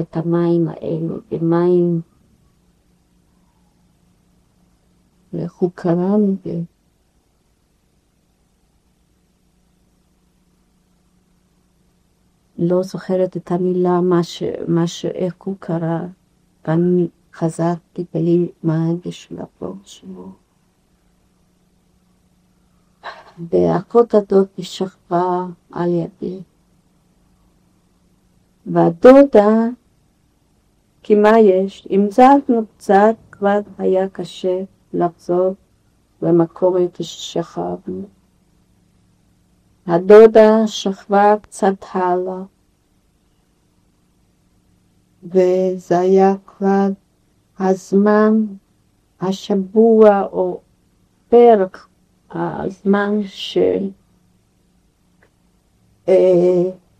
את המים האלו, במים, ואיך הוא קרא לי, לא זוכרת את המילה, איך הוא קרא, ואני חזרתי בלי מהרגש לבוא שלו. והאחות הדוד שכבה על ידי. והדודה, כי מה יש? אם זזנו קצת, כבר היה קשה לחזור למקום איפה ששכבנו. הדודה שכבה קצת הלאה, וזה היה כבר הזמן, השבוע או פרק הזמן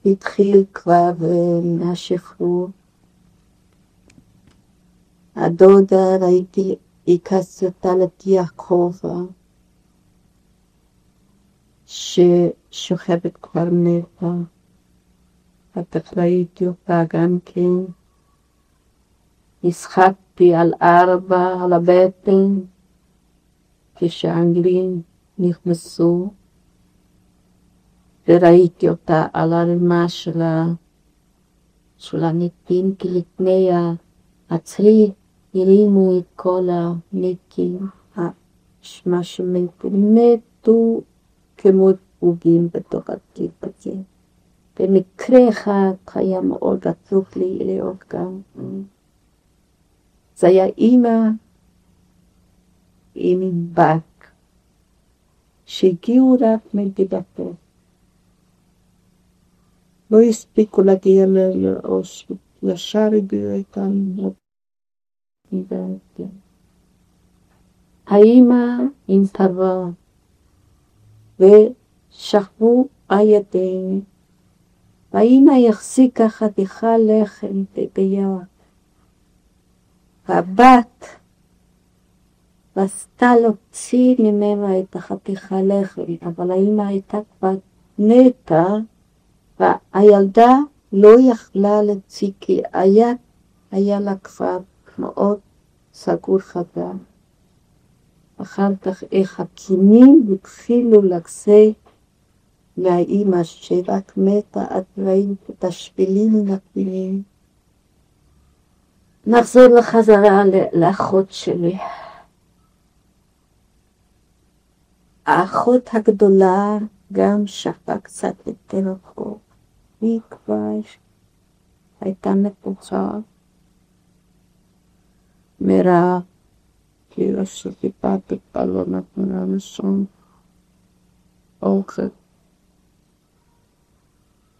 שהתחיל כבר מהשחרור. הדודה ראיתי, הכנסתי אותה לתיאקובה, ששוכבת כבר מתה. אחר ראיתי אותה גם כן. השחקתי על 4 על הבטן, כשהאנגלים נכנסו, וראיתי אותה על הרמה של הנתים, כי לפני הצרי הרימו את כל הנתים, מה שמתו כמו פגועים בתוך התיק הזה. במקרה אחד היה מאוד עצוב לי לראות גם. זה היה אימא עם בת שהגיעו רק מדיבתו. לא הספיקו להגיע לאושוויץ, ישר הגיעו איתן. האימא התערבה ושכבו על ידיהם. האימא החזיקה חתיכה לחם ביד. והבת רצתה להוציא ממנה את החתיכה לחם, אבל האמא הייתה כבר נטה, והילדה לא יכלה להוציא, כי היה לה כבר מאוד סגור חדה. אחר כך איך הכינים התחילו לצאת מהאמא שרק מתה, עד ראינו את השבילים הנקיים. נחזור לחזרה לאחות שלי. האחות הגדולה גם שכבה קצת יותר רחוק. היא כבר הייתה מפוצעת מרע, כאילו שטיפת את לא נתנה לשום אוכל.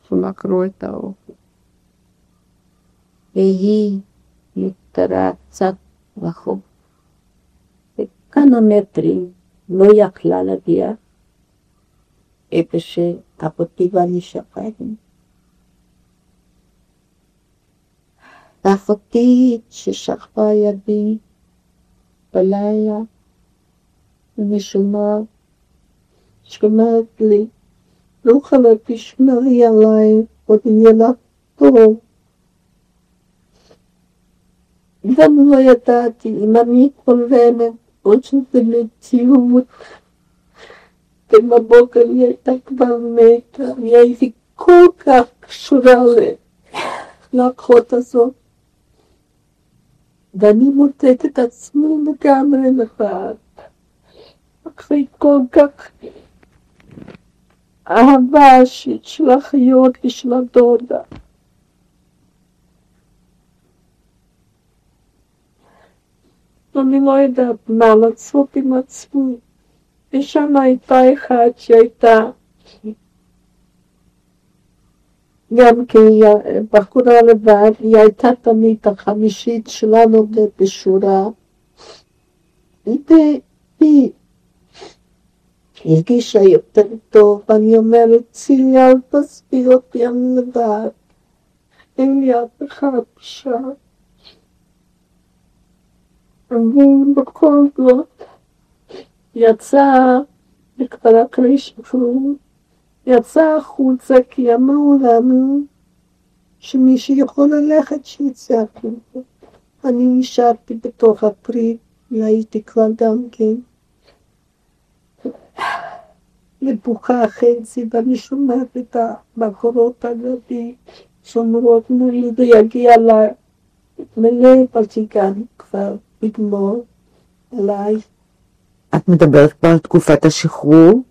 שנקרו את האוכל. והיא נפטרה קצת רחוק. בכמה מטרים לא יכלה להגיע איפה שאחותי ואני שכבנו. ואחותי ששכבה ידי בלילה, אני שומעת לי, לא יכולה תשמרי עליי, עוד יהיה לך טוב. גם לא ידעתי אם אני כוננת או שזה מציאות. ובבוקר היא הייתה כבר מתה, היא הייתי כל כך קשורה לאחות הזאת. ואני מוצאת את עצמי לגמרי לבד. אחרי כל כך אהבה של האחיות ושל הדודה. אני לא יודעת מה לעשות עם עצמי. ושם הייתה אחת שהייתה גם כבחורה לבד, היא הייתה תמיד החמישית שלנו בשורה. והיא הרגישה יותר טוב, ואני אומרת, צילי, אל תסביר אותי, אני לבד. אין לי אף אחד שם. ובכל זאת, יצא, וכבר אחרי שחרור, יצא החוצה כי אמרו לנו שמי שיכול ללכת שיצא החוצה. אני נשארתי בתוך הפריט, והייתי כבר גם כן. לבוכה חצי, ואני שומעת את הבחורות הגדי, שאומרות לי, זה יגיע ללב, אז הגענו כבר לגמור עליי. את מדברת כבר על תקופת השחרור?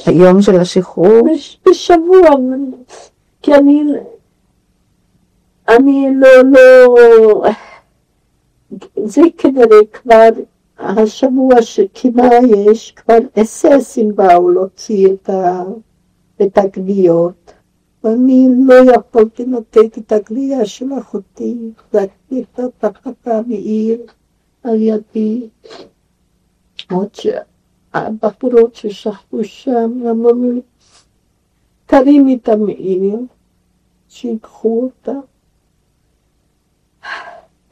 היום של השחרור? בשבוע, כי אני לא, זה כנראה כבר השבוע שכמעט יש, כבר אססים באו להוציא את הגוויות, ואני לא יכולתי לתת את הגלייה של אחותי, והקליטה תחתה מעיר על ידי, עוד שהבחורות ששכבו שם אמרו לי, תרימי את המעיר, שיקחו אותה.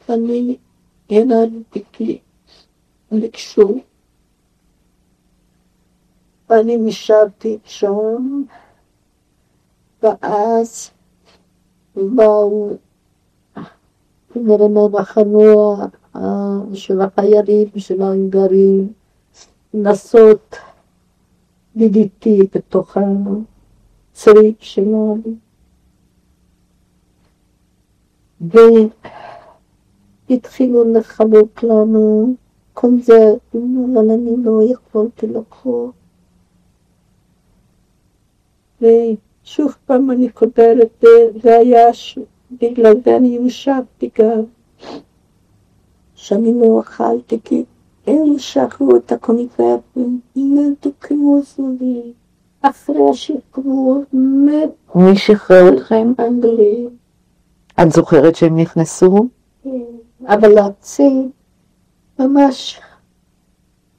אני הרמתי לקשור, ואני נשארתי שם, ואז באו כנראה מהמחנוע של החיילים, של ההונגרים, לנסות לידיתי בתוך הצריף שלנו. והתחילו לחלוק לנו קונזרטים, אבל אני לא יכולתי לקרוא. ושוב פעם אני כותרת, זה היה בגלל זה אני יושבתי גם, שאני לא אכלתי, כי אלה שחררו את הקונזרטים, ילדו כמו זולי, אחרי השחרור, מי שחרר אתכם? אנגלי. את זוכרת שהם נכנסו? אבל להציל, ממש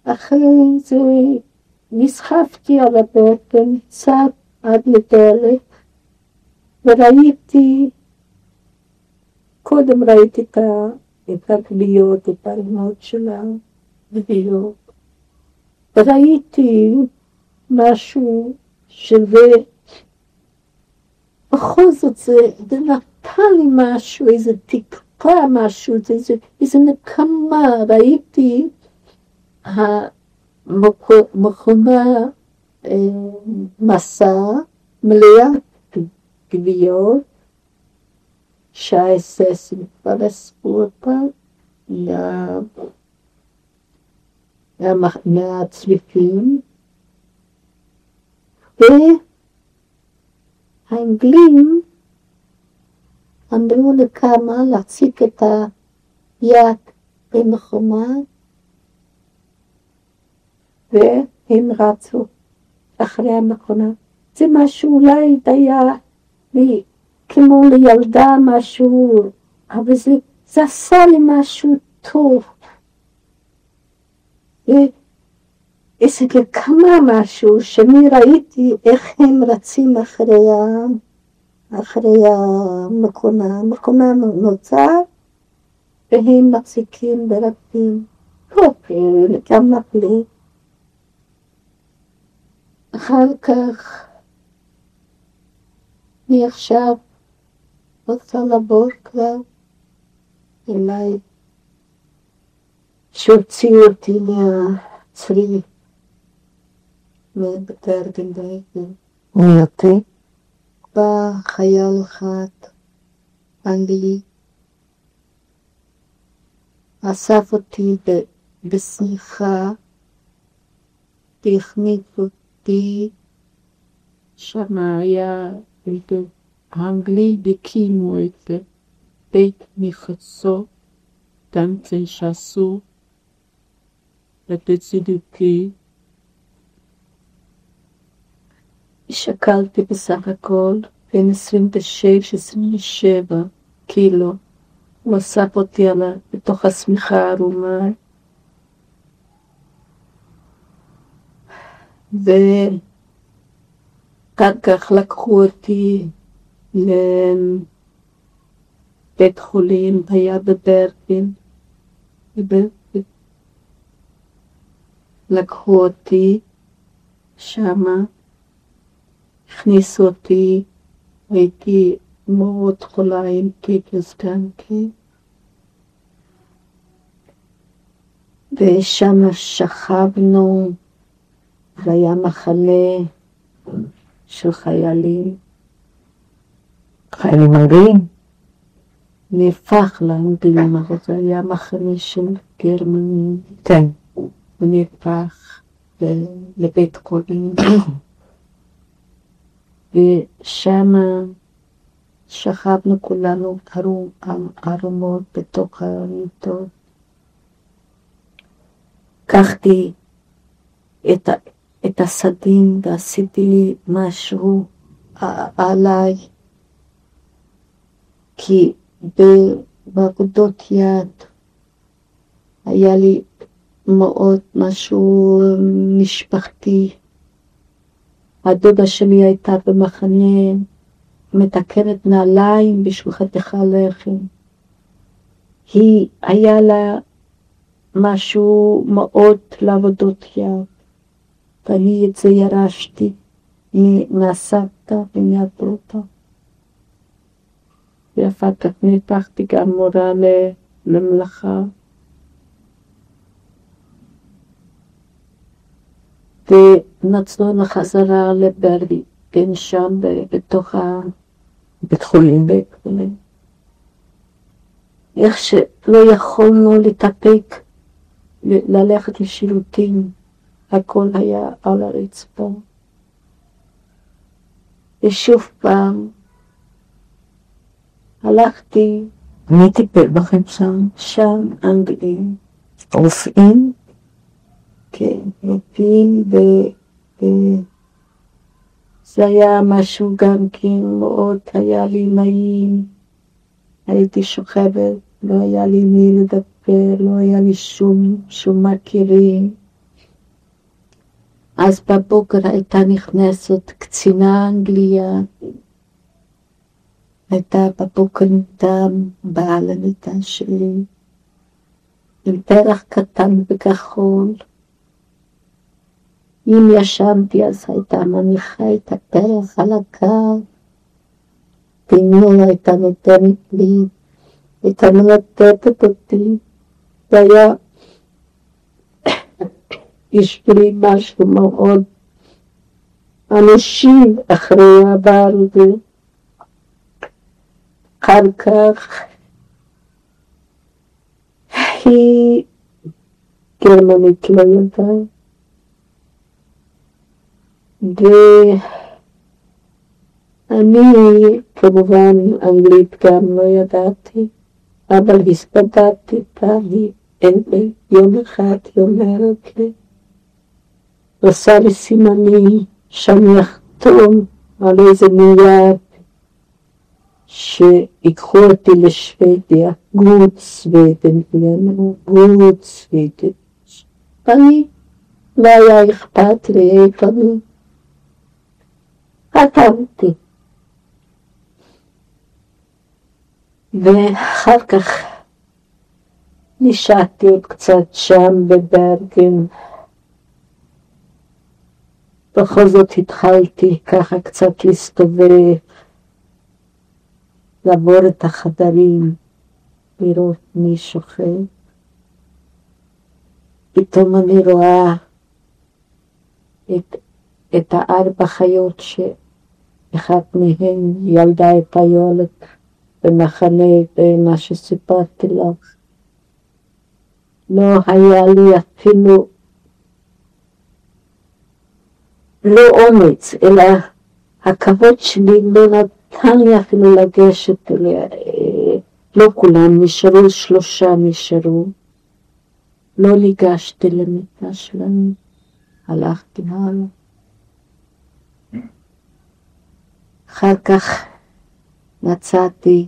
אחרי זה נסחפתי על הבטן, צד עד לדלת, וראיתי, קודם ראיתי את הגליות, את הרמות של הגליות, וראיתי משהו שזה, בכל זאת זה נתן לי משהו, איזה תקווה, משהו, איזה נקמה. ראיתי המכונה מסע מלאה גליות שהאס-אס כבר אספו אותה מהצריפים, והאנגלים אמרו לכמה להציג את היד במחומה, והם רצו אחרי המכונה. זה משהו אולי היה כמו לילדה משהו, אבל זה עשה לי משהו טוב. איזה לכמה משהו שאני ראיתי איך הם רצים אחרי המכונה נוצר, והם מציקים ברבים. גם נפלי. אחר כך אני עכשיו רוצה לעבור כבר אליי שהוציאו אותי מהצריף מבטרגן-דייגן. מי אותי? בא חייל אחד אנגלי, אסף אותי בשמחה, והכניס אותי, שם היה האנגלי הקימו את בית מחצות, דנצן שעשו לצדוקי. שקלתי בסך הכל בין 26-27 קילו. הוא אסף אותי בתוך השמיכה הערומה, ואחר כך לקחו אותי לבית חולים, היה בברגן, לקחו אותי שמה, הכניסו אותי, הייתי מאוד חולה עם טיפוס טנקי, ושם שכבנו, והיה מחנה של חיילים. חיילים אנגלים? נהפך לאנגלים, אבל זה היה מחנה של גרמנים. כן. הוא נהפך לבית חולים. ושם שכבנו כולנו ערומות בתוך המיטות. לקחתי את הסדין ועשיתי משהו עליי, כי בעבודות יד היה לי מאוד משהו משפחתי. הדודה שלי הייתה במחנה מתקנת נעליים בשביל חתיכה לחם. היא היה לה משהו מאוד לעבודות יד, ואני את זה ירשתי מהסבתא ומהדודה. ואחר כך נהפכתי גם מורה למלאכה. ונצאנו חזרה לברגן שם בתוך בית חולים. איך שלא יכולנו להתאפק ללכת לשירותים, הכל היה על הרצפה. ושוב פעם הלכתי. מי טיפל בכם שם? שם אנגלים. רופאים? כן, רופאים, זה היה משהו גם כן מאוד, היה לי נעים, הייתי שוכבת, לא היה לי מי לדבר, לא היה לי שום מכירים. אז בבוקר הייתה נכנסת קצינה אנגליה, הייתה בבוקר מוקדם, באה למיטה שלי, עם פרח קטן בכחול. אם ישנתי אז הייתה מניחה את הפרח על הגב, ואם לא הייתה נותנת לי, הייתה מנתקת אותי. זה היה בשבילי משהו מאוד אנושי אחרי העבר הזה. אחר כך היא גרמנית לא יודעת, ואני כמובן אנגלית גם לא ידעתי, אבל הסתדרתי איתה. יום אחד היא אומרת לי, עושה לי סימנים שאני אחתום על איזה נייר שיקחו אותי לשוודיה, גוד סווידן, גוד סווידן. ואני לא היה אכפת לי איפה אני. חתמתי. ואחר כך נשארתי עוד קצת שם בברגן. בכל זאת התחלתי ככה קצת להסתובב, לעבור את החדרים, לראות מי שוכב. פתאום אני רואה את 4 חיות שאחת מהן ילדה את הילד במחנה, במה שסיפרתי לך. לא היה לי אפילו לא אומץ, אלא הכבוד שלי לא נתן לי אפילו לגשת אליה. לא כולם נשארו, 3 נשארו. לא ניגשתי למיטה שלנו, הלכתי הלאה. אחר כך מצאתי